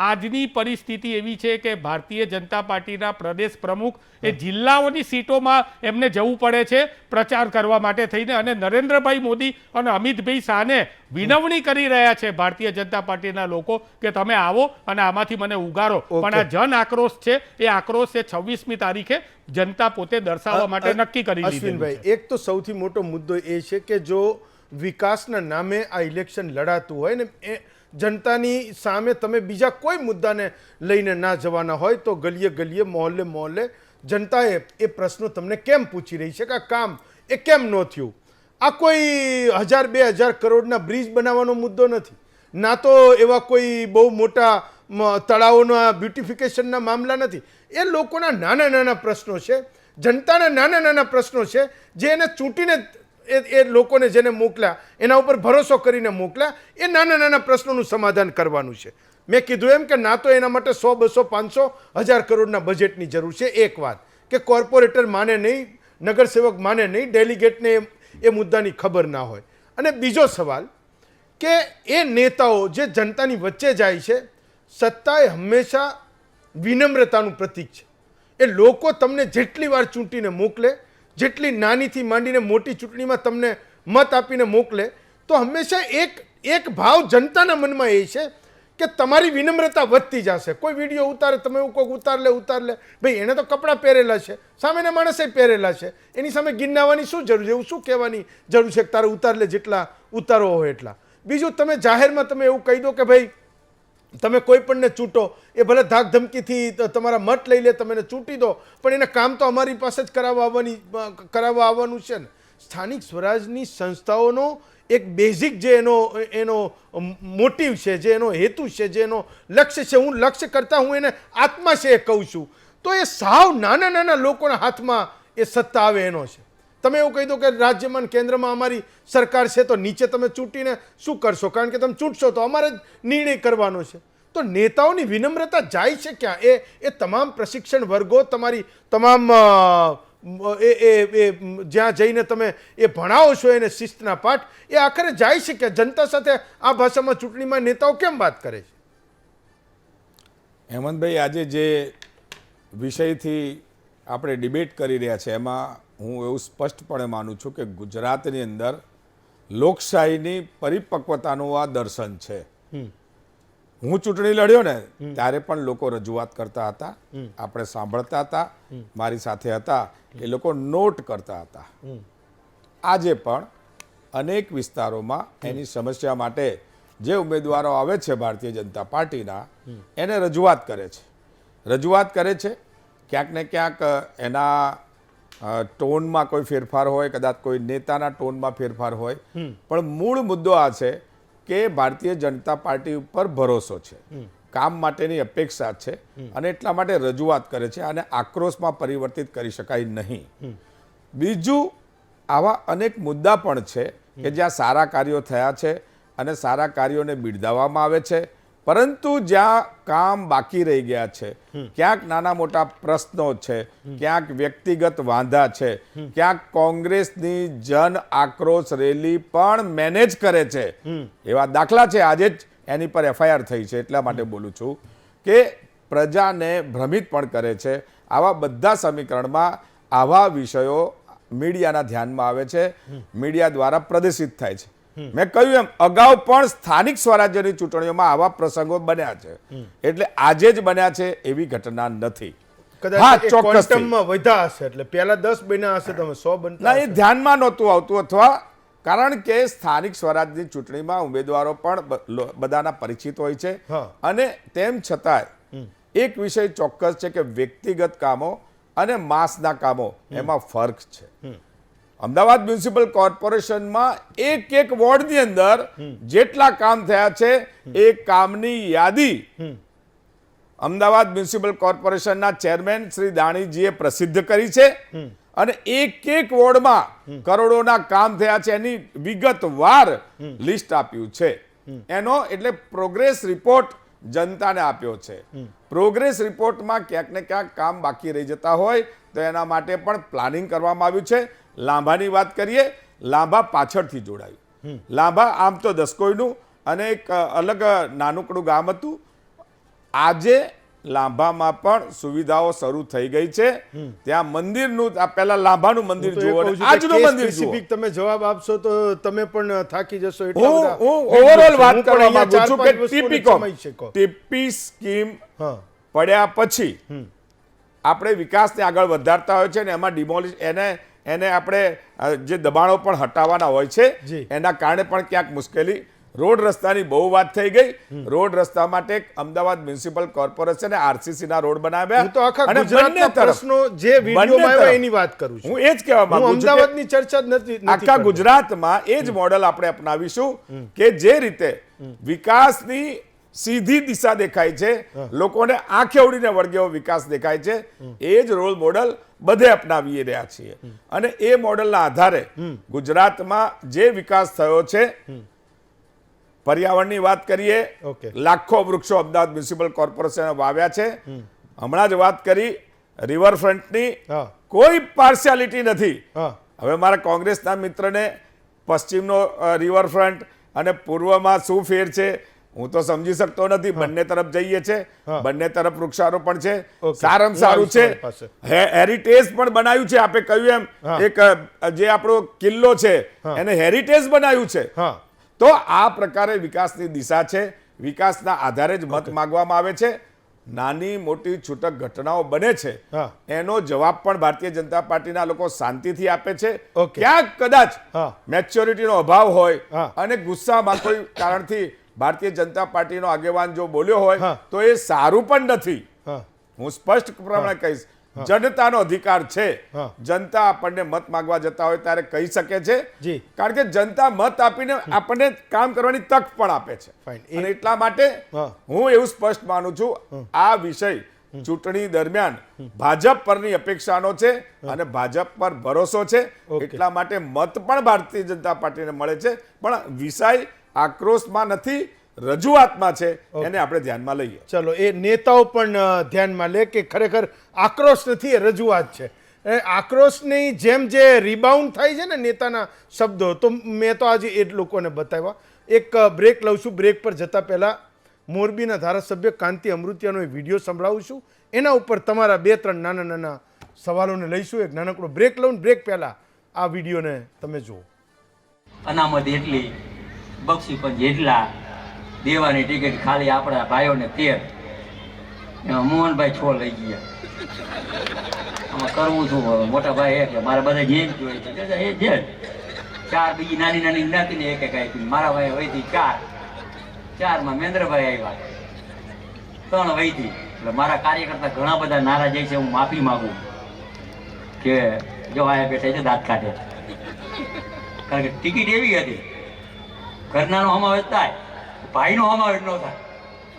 J: આજની પરિસ્થિતિ એવી છે કે ભારતીય જનતા પાર્ટીના પ્રદેશ પ્રમુખ એ જિલ્લાઓની સીટોમાં એમને જવું પડે છે પ્રચાર કરવા માટે થઈને, અને નરેન્દ્રભાઈ મોદી અને અમિતભાઈ શાહને વિનવણી કરી રહ્યા છે ભારતીય જનતા પાર્ટીના લોકો કે તમે આવો અને આમાંથી મને ઉગારો. પણ આ જન આક્રોશ છે, એ આક્રોશ એ 26મી તારીખે જનતા પોતે દર્શાવવા માટે નક્કી કરી લીધું છે.
A: અશ્વિનભાઈ, એક તો સૌથી મોટો મુદ્દો એ છે કે જો વિકાસના નામે આ ઇલેક્શન લડાતું હોય ને, એ જનતાની સામે તમે બીજા કોઈ મુદ્દાને લઈને ના જવાના હોય તો ગલીએ ગલીએ, મોહલ્લે મોહલ્લે જનતાએ એ પ્રશ્નો તમને કેમ પૂછી રહી છે કે આ કામ એ કેમ ન થયું. આ કોઈ 1000-2000 કરોડના બ્રિજ બનાવવાનો મુદ્દો નથી, ના તો એવા કોઈ બહુ મોટા તળાવોના બ્યુટિફિકેશનના મામલા નથી. એ લોકોના નાના નાના પ્રશ્નો છે, જનતાના નાના નાના પ્રશ્નો છે, જે એને ચૂંટીને એ લોકોને જેને મોકલ્યા એના ઉપર ભરોસો કરીને મોકલ્યા, એ નાના નાના પ્રશ્નોનું સમાધાન કરવાનું છે. મેં કીધું એમ કે ના તો એના માટે 100, 200, 500, 1000 કરોડના બજેટની જરૂર છે. એક વાત કે કોર્પોરેટર માને નહીં, નગરસેવક માને નહીં, ડેલિગેટને એ મુદ્દાની ખબર ના હોય. અને બીજો સવાલ કે એ નેતાઓ જે જનતાની વચ્ચે જાય છે, સત્તા એ હંમેશા વિનમ્રતાનું પ્રતીક છે. એ લોકો તમને જેટલી વાર ચૂંટીને મોકલે, જેટલી નાનીથી માંડીને મોટી ચૂંટણીમાં તમને મત આપીને મોકલે, તો હંમેશા એક ભાવ જનતાના મનમાં એ છે કે તમારી વિનમ્રતા વધતી જશે. કોઈ વિડીયો ઉતારે, તમે એવું કહો ઉતાર લે, ભાઈ એણે તો કપડાં પહેરેલા છે, સામેના માણસે પહેરેલા છે, એની સામે ગિન્નાવાની શું જરૂર છે? એવું શું કહેવાની જરૂર છે કે તારે ઉતાર લે, જેટલા ઉતારો હોય એટલા. બીજું, તમે જાહેરમાં તમે એવું કહી દો કે ભાઈ તમે કોઈ પણને ચૂંટો, એ ભલે ધાક ધમકીથી તમારા મત લઈ લે, તમે એને ચૂંટી દો, પણ એને કામ તો અમારી પાસે જ કરાવવા આવવાનું છે ને. સ્થાનિક સ્વરાજની સંસ્થાઓનો એક બેઝિક જે એનો મોટિવ છે, જે એનો હેતુ છે, જે એનો લક્ષ્ય છે, હું લક્ષ્ય કરતાં હું એને આત્મા છે એ કહું છું, તો એ સાવ નાના નાના લોકોના હાથમાં એ સત્તા આવે એનો છે. તમે એવું કહી દો કે રાજ્યમાં કેન્દ્રમાં અમારી સરકાર છે, તો નીચે તમે ચૂંટીને શું કરશો? કારણ કે તમે ચૂંટશો તો અમારે જ નિર્ણય કરવાનો છે. તો નેતાઓની વિનમ્રતા જાય છે ક્યાં? એ તમામ પ્રશિક્ષણ વર્ગો, તમારી તમામ જ્યાં જઈને તમે એ ભણાવો છો એને શિસ્તના પાઠ, એ આખરે જાય છે કે જનતા સાથે આ ભાષામાં ચૂંટણીમાં નેતાઓ કેમ વાત કરે છે?
K: હેમંતભાઈ, આજે જે વિષયથી આપણે ડિબેટ કરી રહ્યા છે એમાં હું એવું સ્પષ્ટપણે માનું છું કે ગુજરાતની અંદર લોકશાહીની પરિપક્વતાનું આ દર્શન છે. હું ચૂંટણી લડ્યો ને ત્યારે પણ લોકો રજૂઆત કરતા હતા, આપણે સાંભળતા હતા, મારી સાથે હતા, એ લોકો નોટ કરતા હતા. આજે પણ અનેક વિસ્તારોમાં એની સમસ્યા માટે જે ઉમેદવારો આવે છે ભારતીય જનતા પાર્ટીના, એને રજૂઆત કરે છે. ક્યાંક ને ક્યાંક એના ટોનમાં કોઈ ફેરફાર હોય, કદાચ કોઈ નેતાના ટોનમાં ફેરફાર હોય, પણ મૂળ મુદ્દો આ છે કે ભારતીય જનતા પાર્ટી ઉપર ભરોસો છે, કામ માટેની અપેક્ષા છે, અને એટલા માટે રજૂઆત કરે છે. અને આક્રોશમાં પરિવર્તિત કરી શકાય નહીં. બીજું, આવા અનેક મુદ્દા પણ છે કે જ્યાં સારા કાર્યો થયા છે અને સારા કાર્યોને બિરદાવવામાં આવે છે, પરંતુ જ્યાં કામ બાકી રહી ગયા છે, ક્યાંક નાના મોટા પ્રશ્નો છે, ક્યાંક વ્યક્તિગત વાંધા છે, ક્યાંક કોંગ્રેસની જન આક્રોશ રેલી પણ મેનેજ કરે છે, એવા દાખલા છે. આજે જ એની પર FIR થઈ છે. એટલા માટે બોલું છું કે પ્રજાને ભ્રમિત પણ કરે છે. આવા બધા સમીકરણમાં આવા વિષયો મીડિયાના ધ્યાનમાં આવે છે, મીડિયા દ્વારા પ્રદર્શિત થાય છે. મેં કહ્યું એમ અગાઉ પણ સ્થાનિક સ્વરાજ્યની ચૂંટણીઓમાં આવા પ્રસંગો બન્યા છે, એટલે આજે જ બન્યા છે એવી ઘટના નથી.
A: કદાચ ક્વોન્ટમમાં વધ્યા હશે, એટલે પહેલા 10 બન્યા હશે, તમે 100 બનતા.
K: ના, એ ધ્યાનમાં નહોતું આવતું, અથવા કારણ કે સ્થાનિક સ્વરાજની ચૂંટણીમાં ઉમેદવારો પણ બધાના પરિચિત હોય છે, અને તેમ છતાંય એક વિષય ચોક્કસ છે કે વ્યક્તિગત કામો અને માસના કામો એમાં ફરક છે. અમદાવાદ મ્યુનિસિપલ કોર્પોરેશનમાં એક વોર્ડની અંદર જેટલા કામ થયા છે એ કામની યાદી અમદાવાદ મ્યુનિસિપલ કોર્પોરેશનના ચેરમેન શ્રી દાણીજીએ પ્રસિદ્ધ કરી છે, અને એક વોર્ડમાં કરોડોના કામ થયા છે એની વિગતવાર લિસ્ટ આપ્યું છે. એનો એટલે પ્રોગ્રેસ રિપોર્ટ જનતાને આપ્યો છે. પ્રોગ્રેસ રિપોર્ટમાં ક્યાંક ને ક્યાંક કામ બાકી રહી જતા હોય તો એના માટે પણ પ્લાનિંગ કરવામાં આવ્યું છે. લાંભાની વાત કરીએ, લાંભા પાછળથી જોડાયું. લાંભા આમ તો દસકોઈનું અને એક અલગ નાનકડું ગામ હતું. આજે લાંભામાં પણ સુવિધાઓ શરૂ થઈ ગઈ છે. ત્યાં મંદિરનું પહેલા લાંભાનું મંદિર જુઓ, આજનું મંદિર જુઓ.
A: સ્પેસિફિક તમે જવાબ આપશો તો તમે પણ થાકી જશો.
K: હું ઓવરઓલ વાત કરવા માંગુ છું કે ટીપી સ્કીમ પડ્યા પછી આપણે વિકાસને આગળ વધારતા હોય છે ને એમાં ડિમોલિશ એને આપણે જે દબાણો પણ હટાવવાના હોય છે એના કારણે પણ ક્યાંક મુશ્કેલી. રોડ રસ્તાની બહુ વાત થઈ ગઈ. રોડ રસ્તા માટે અમદાવાદ મ્યુનિસિપલ કોર્પોરેશને આરસીસી ના રોડ બનાવ્યા
A: અને બંને પ્રશ્નો જે વિડિયોમાં આવ્યા એની વાત કરું છું.
K: હું એ જ કહેવા માંગુ છું
A: અમદાવાદની ચર્ચા જ નથી.
K: આખા ગુજરાતમાં એ જ મોડેલ આપણે અપનાવીશું કે જે રીતે વિકાસની સીધી દિશા દેખાય છે, લોકોને આંખે ઉડીને વળગેવો વિકાસ દેખાય છે, એ જ રોલ મોડેલ બધે અપનાવી રહ્યા છીએ. અને એ મોડેલના આધારે ગુજરાતમાં જે વિકાસ થયો છે, પર્યાવરણની વાત કરીએ, લાખો વૃક્ષો અમદાવાદ મ્યુનિસિપલ કોર્પોરેશને વાવ્યા છે. હમણાં જ વાત કરી રિવરફ્રન્ટની, કોઈ પાર્શિયાલિટી નથી. હવે મારા કોંગ્રેસના મિત્રને પશ્ચિમનો રિવરફ્રન્ટ અને પૂર્વમાં શું ફેર છે હું તો સમજી શકતો નથી. બંને તરફ જઈએ છે, બંને તરફ વૃક્ષારોપણ છે, સારામાં સારું છે. હેરિટેજ પણ બનાવ્યું છે. આપણે કહ્યું એમ એક જે આપણો કિલ્લો છે એને હેરિટેજ બનાવ્યું છે. તો આ પ્રકારે વિકાસની દિશા છે. વિકાસના આધારે જ મત માંગવામાં આવે છે. નાની મોટી છૂટક ઘટનાઓ બને છે એનો જવાબ પણ ભારતીય જનતા પાર્ટીના લોકો શાંતિથી આપે છે. ક્યાંક કદાચ મેચ્યોરિટીનો અભાવ હોય અને ગુસ્સામાં કોઈ કારણથી ભારતીય જનતા પાર્ટીનો આગેવાન જો બોલ્યો હોય તો એ સારું પણ નથી. હું સ્પષ્ટ પ્રમાણે કહીશ, જનતાનો અધિકાર છે. જનતા આપણને મત માંગવા જતા હોય ત્યારે કહી શકે છે, કારણ કે જનતા મત આપીને આપણને કામ કરવાની તક પણ આપે છે. અને એટલા માટે હું એવું સ્પષ્ટ માનું છું, આ વિષય ચૂંટણી દરમિયાન ભાજપ પરની અપેક્ષાનો છે અને ભાજપ પર ભરોસો છે. એટલા માટે મત પણ ભારતીય જનતા પાર્ટીને મળે છે, પણ વિષય આક્રોશમાં નથી, રજૂઆતમાં છે. એને આપણે ધ્યાનમાં લઈએ.
A: ચલો, એ નેતાઓ પણ ધ્યાનમાં લે કે ખરેખર આક્રોશ નથી, એ રજૂઆત છે. આક્રોશની જેમ જે રિબાઉન્ડ થાય છે ને નેતાના શબ્દો, તો મેં તો આજે એ જ લોકોને બતાવ્યા. એક બ્રેક લઉં છું. બ્રેક પર જતા પહેલા મોરબીના ધારાસભ્ય કાંતિ અમૃતિયાનો એક વિડીયો સંભળાવું છું. એના ઉપર તમારા 2-3 નાના નાના સવાલોને લઈશું. એક નાનકડો બ્રેક લઉં. બ્રેક પહેલા આ વિડીયોને તમે જુઓ.
L: અનામત એટલી, બક્ષી પણ જેટલા, દેવાની ટિકિટ ખાલી આપણા ભાઈઓને 13. મોહનભાઈ 6 લઈ ગયા. આમાં કરવું છું મોટા ભાઈ કે મારા બધા જેમ જોઈએ છે એ જે 4 બીજી નાની નાની જ્ઞાતિને એક એક આપી. મારા ભાઈ વહીથી 4માં મહેન્દ્રભાઈ આવ્યા, 3 વહીથી. એટલે મારા કાર્યકર્તા ઘણા બધા નારાજ જાય છે. હું માફી માંગુ કે જો આયા બેઠા છે દાંત કાઢે, કારણ કે ટિકિટ એવી હતી ઘરનાનો સમાવેશ થાય, ભાઈનો સમાવેશ ન થાય.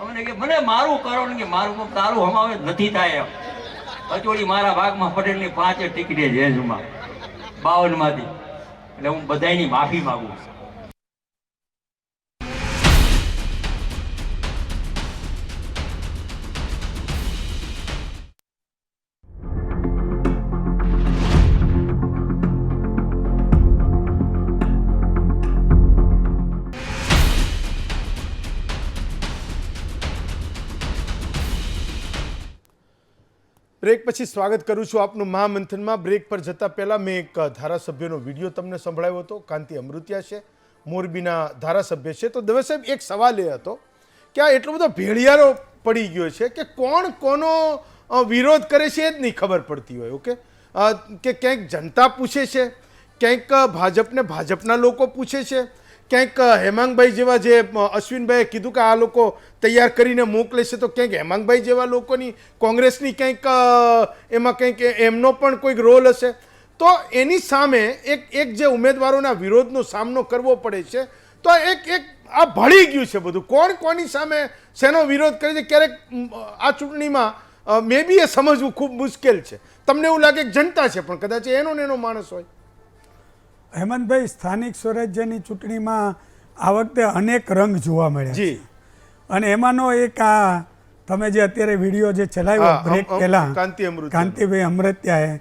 L: અમને કે મને મારું કરો ને કે મારું તારું સમાવેશ નથી થાય. એમ અચોડી મારા ભાગમાં પટેલની 5 ટિકિટે છે 52 માંથી. એટલે હું બધાની માફી માંગુ છું.
A: બ્રેક પછી સ્વાગત કરું છું આપનું મહામંથનમાં. બ્રેક પર જતાં પહેલાં મેં એક ધારાસભ્યનો વિડીયો તમને સંભળાવ્યો હતો. કાંતિ અમૃતિયા છે, મોરબીના ધારાસભ્ય છે. તો દવે સાહેબ, એક સવાલ એ હતો કે આ એટલો બધો ભેળિયારો પડી ગયો છે કે કોણ કોનો વિરોધ કરે છે એ જ નહીં ખબર પડતી હોય. ઓકે, કે ક્યાંક જનતા પૂછે છે, ક્યાંક ભાજપને ભાજપના લોકો પૂછે છે, ક્યાંક હેમાંગભાઈ જેવા જે અશ્વિનભાઈએ કીધું કે આ લોકો તૈયાર કરીને મોકલે છે, તો ક્યાંક હેમાંગભાઈ જેવા લોકોની કોંગ્રેસની ક્યાંક એમાં કંઈક એમનો પણ કોઈક રોલ હશે. તો એની સામે એક જે ઉમેદવારોના વિરોધનો સામનો કરવો પડે છે, તો એક આ ભળી ગયું છે બધું. કોણ કોની સામે શેનો વિરોધ કરે છે, ક્યારેક આ ચૂંટણીમાં મે બી એ સમજવું ખૂબ મુશ્કેલ છે. તમને એવું લાગે કે જનતા છે, પણ કદાચ એનો ને એનો માણસ હોય.
I: હેમંતભાઈ, સ્થાનિક સ્વરાજ્યની ચૂંટણીમાં આ વખતે અનેક રંગ જોવા મળ્યા છે. અને એમાંનો એક આ તમે જે અત્યારે વિડીયો જે ચલાવ્યો બ્રેક પહેલા કાંતિભાઈ અમૃત્યાએ,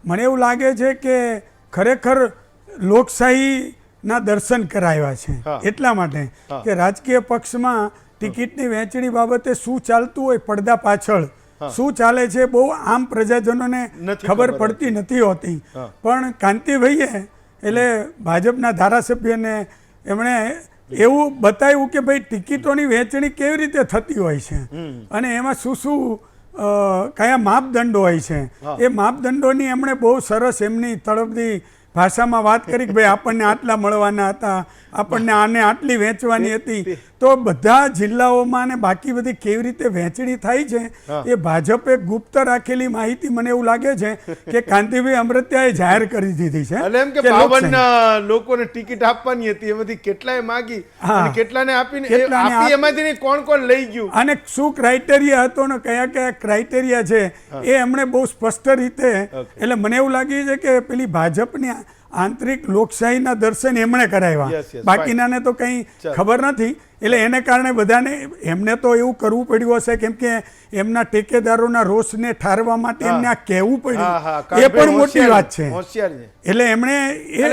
I: મને એવું લાગે છે કે ખરેખર લોકશાહીના દર્શન કરાવ્યા છે. એટલા માટે કે રાજકીય પક્ષમાં ટિકિટની વહેંચણી બાબતે શું ચાલતું હોય પડદા પાછળ શું ચાલે છે બહુ આમ પ્રજાજનોને ખબર પડતી નથી હોતી. પણ કાંતિભાઈએ એટલે ભાજપના ધારાસભ્યને એમણે એવું બતાવ્યું કે ભાઈ ટિકિટોની વહેંચણી કેવી રીતે થતી હોય છે અને એમાં શું શું કયા માપદંડો હોય છે. એ માપદંડોની એમણે બહુ સરસ એમની તળપદી ભાષામાં વાત કરી કે ભાઈ આપણને આટલા મળવાના હતા, આપણને આને આટલી વહેંચવાની હતી. તો બધા જિલ્લાઓમાં ને બાકી બધી કેવી રીતે વહેંચણી થાય છે એ ભાજપે ગુપ્ત રાખેલી માહિતી મને એવું લાગે છે કે કાંતિભાઈ અમૃત્યાએ જાહેર કરી દીધી છે.
A: એટલે એમ કે 52 લોકોને ટિકિટ આપવાની હતી, એમાંથી કેટલાએ માંગી અને કેટલાને આપી એમાંથી કોણ કોણ લઈ ગયું
I: અને શું ક્રાઇટેરિયા હતો ને કયા કયા ક્રાઇટેરિયા છે એ એમણે બહુ સ્પષ્ટ રીતે. એટલે મને એવું લાગે છે કે પેલી ભાજપની આંતરિક લોકશાહીના દર્શન એમણે કરાવ્યા, બાકીનાને તો કંઈ ખબર નથી. એટલે એને કારણે બધાને એમને તો એવું કરવું પડ્યું હશે કેમ કે એમના ટેકેદારોના રોષને ઠારવા માટે એમને આ કહેવું પડ્યું એ પણ મોટી વાત છે. એટલે એમણે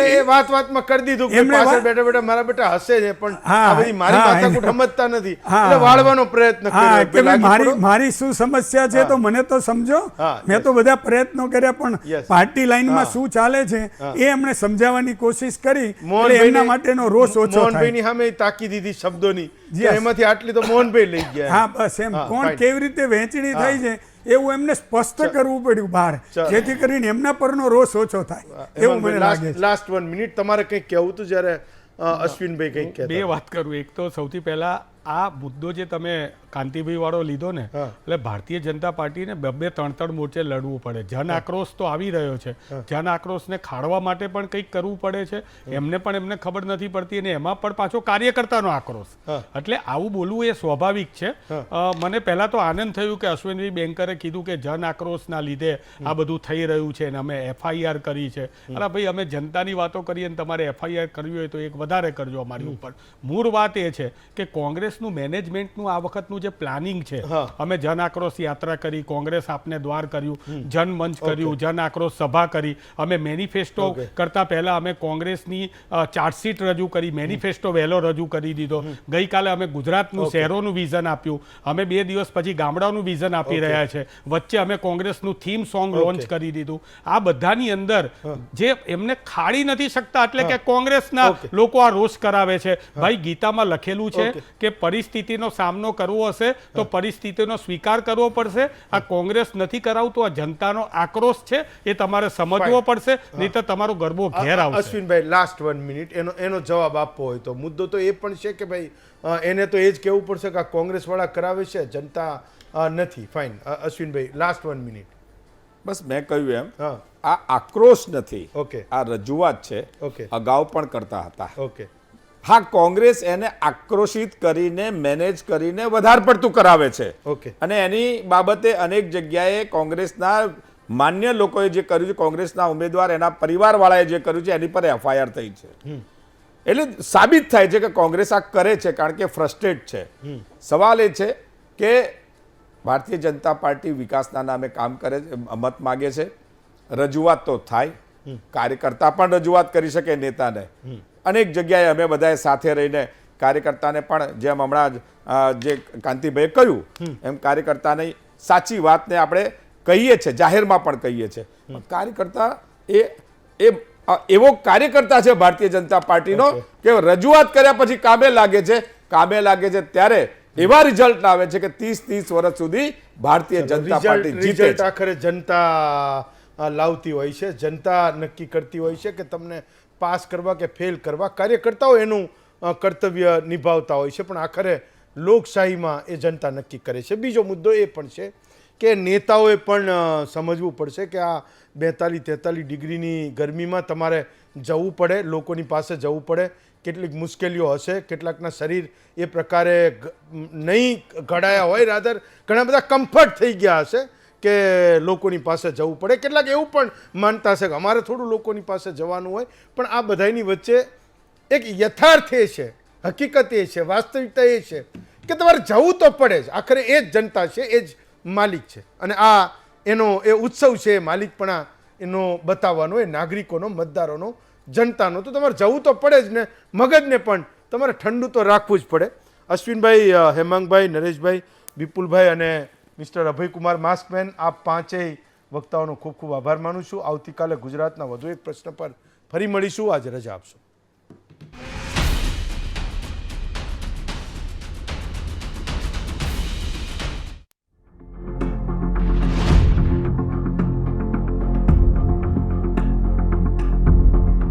A: એ વાતમાં કરી દીધું કે પાછળ બેઠા બેઠા મારા બેટા હસે છે પણ આ બધી મારી માથાકૂટ સમજતા નથી એટલે વાળવાનો પ્રયત્ન કર્યો
I: કે મારી શું સમસ્યા છે તો મને તો સમજો. મેં તો બધા પ્રયત્નો કર્યા પણ પાર્ટી લાઈનમાં શું ચાલે છે એ એમણે સમજાવવાની કોશિશ કરી. એમના માટેનો રોષ ઓછો થાય.
A: મોહનભાઈની સામે તાકી દીધી શબ્દોની એમાંથી આટલી તો મોહનભાઈ લઈ ગયા.
I: હા બસ એમ કોણ કેવી રીતે વહેંચણી થાય છે એવું એમને સ્પષ્ટ કરવું પડ્યું બહાર, જેથી કરીને એમના પરનો રોષ ઓછો થાય એવું મને લાગે છે.
A: લાસ્ટ 1 મિનિટ તમારે કંઈક કહેવું હતું જ્યારે અશ્વિનભાઈ કંઈક કહેતા.
J: બે વાત કરું. એક તો સૌથી પહેલા આ મુદ્દો જે તમે કાંતિભાઈ વાળો લીધો ને એટલે ભારતીય જનતા પાર્ટીને 2-3 મોરચે લડવું પડે. જન આક્રોશ તો આવી રહ્યો છે, જન આક્રોશને ખાળવા માટે પણ કંઈક કરવું પડે છે. એમને ખબર નથી પડતી અને એમાં પણ પાછો કાર્યકર્તાનો આક્રોશ. એટલે આવું બોલવું એ સ્વાભાવિક છે. મને પહેલા તો આનંદ થયું કે અશ્વિનભાઈ બેંકરે કીધું કે જન આક્રોશના લીધે આ બધું થઈ રહ્યું છે અને અમે FIR કરી છે. અરે ભાઈ અમે જનતાની વાતો કરીએ અને તમારે FIR કરવી હોય તો એક વધારે કરજો અમારી ઉપર. મૂળ વાત એ છે કે કોંગ્રેસનું મેનેજમેન્ટનું આ વખતનું જે પ્લાનિંગ છે, અમે જન આક્રોશ યાત્રા કરી, કોંગ્રેસ આપને દ્વાર કર્યું, જનમંચ કર્યું, જન આક્રોશ સભા કરી, અમે મેનિફેસ્ટો કરતા પહેલા અમે કોંગ્રેસની ચાર્જશીટ રજૂ કરી, મેનિફેસ્ટો વહેલો રજૂ કરી દીધો. ગઈકાલે અમે ગુજરાતનું શહેરોનું વિઝન આપ્યું, અમે 2 દિવસ પછી ગામડાનું વિઝન આપી રહ્યા છે, વચ્ચે અમે કોંગ્રેસનું થીમ સોંગ લોન્ચ કરી દીધું. આ બધાની અંદર જે એમને ખાડી નથી શકતા એટલે કે કોંગ્રેસના લોકો આ રોષ કરાવે છે. ભાઈ ગીતામાં લખેલું છે કે પરિસ્થિતિનો સામનો કરવો હશે તો પરિસ્થિતિનો સ્વીકાર કરવો પડશે. આ કોંગ્રેસ નથી કરાવતું, આ જનતાનો આક્રોશ છે, એ તમારે સમજવો પડશે, નહીં તો તમારો ગરબો ઘેર આવશે.
A: અશ્વિનભાઈ લાસ્ટ 1 મિનિટ એનો જવાબ આપવો હોય તો મુદ્દો તો એ પણ છે કે ભાઈ એને તો એ જ કહેવું પડશે કે આ કોંગ્રેસ વાળા કરાવે છે, જનતા નથી. ફાઇન અશ્વિનભાઈ લાસ્ટ 1 મિનિટ.
K: બસ મેં કહ્યું એમ આ આક્રોશ નથી, આ રજૂઆત છે. અગાઉ પણ કરતા હતા. હા, કોંગ્રેસ એને આક્રોશિત કરીને મેનેજ કરીને વધારે પડતું કરાવે છે અને એની બાબતે અનેક જગ્યાએ કોંગ્રેસના માન્ય લોકોએ જે કર્યું છે, કોંગ્રેસના ઉમેદવાર એના પરિવારવાળાએ જે કર્યું છે એની પર FIR થઈ છે. એટલે સાબિત થાય છે કે કોંગ્રેસ આ કરે છે કારણ કે ફ્રસ્ટ્રેટ છે. સવાલ એ છે કે ભારતીય જનતા પાર્ટી વિકાસના નામે કામ કરે છે, મત માગે છે, રજૂઆત તો થાય, કાર્યકર્તા પણ રજૂઆત કરી શકે નેતાને. અનેક જગ્યાએ અમે બધાએ સાથે રહીને કાર્યકર્તાને પણ જેમ હમણાં જે કાંતિભાઈએ કહ્યું એમ કાર્યકર્તાની સાચી વાતને આપણે કહીએ છીએ, જાહેરમાં પણ કહીએ છીએ. કાર્યકર્તા એ એવો કાર્યકર્તા છે ભારતીય જનતા પાર્ટીનો કે રજૂઆત કર્યા પછી કામે લાગે છે ત્યારે એવા રિઝલ્ટ આવે છે કે 30 વર્ષ સુધી ભારતીય જનતા પાર્ટી જીતે છે.
A: આખરે જનતા લાવતી હોય છે, જનતા નક્કી કરતી હોય છે કે તમને પાસ કરવા કે ફેલ કરવા. કાર્યકર્તાઓ એનું કર્તવ્ય નિભાવતા હોય છે પણ આખરે લોકશાહીમાં એ જનતા નક્કી કરે છે. બીજો મુદ્દો એ પણ છે કે નેતાઓએ પણ સમજવું પડશે કે આ 42-43 ડિગ્રીની ગરમીમાં તમારે જવું પડે, લોકોની પાસે જવું પડે. કેટલીક મુશ્કેલીઓ હશે, કેટલાકના શરીર એ પ્રકારે નહીં ઘડાયા હોય, રાધર ઘણા બધા કમ્ફર્ટ થઈ ગયા હશે કે લોકોની પાસે જવું પડે. કેટલાક એવું પણ માનતા હશે કે અમારે થોડું લોકોની પાસે જવાનું હોય. પણ આ બધાની વચ્ચે એક યથાર્થ એ છે, હકીકત એ છે, વાસ્તવિકતા એ છે કે તમારે જવું તો પડે જ. આખરે એ જ જનતા છે, એ જ માલિક છે. અને આ એનો એ ઉત્સવ છે, માલિકપણા એનો બતાવવાનો, એ નાગરિકોનો, મતદારોનો, જનતાનો. તો તમારે જવું તો પડે જ ને. મગજને પણ તમારે ઠંડુ તો રાખવું જ પડે. અશ્વિનભાઈ, હેમાંગભાઈ, નરેશભાઈ, વિપુલભાઈ અને મિસ્ટર અભયકુમાર માસ્કમેન, આ પાંચેય વક્તાઓનો ખૂબ ખૂબ આભાર માનું છું. આવતીકાલે ગુજરાતના વધુ એક પ્રશ્ન પર ફરી મળીશું. આજે રજા આપશો.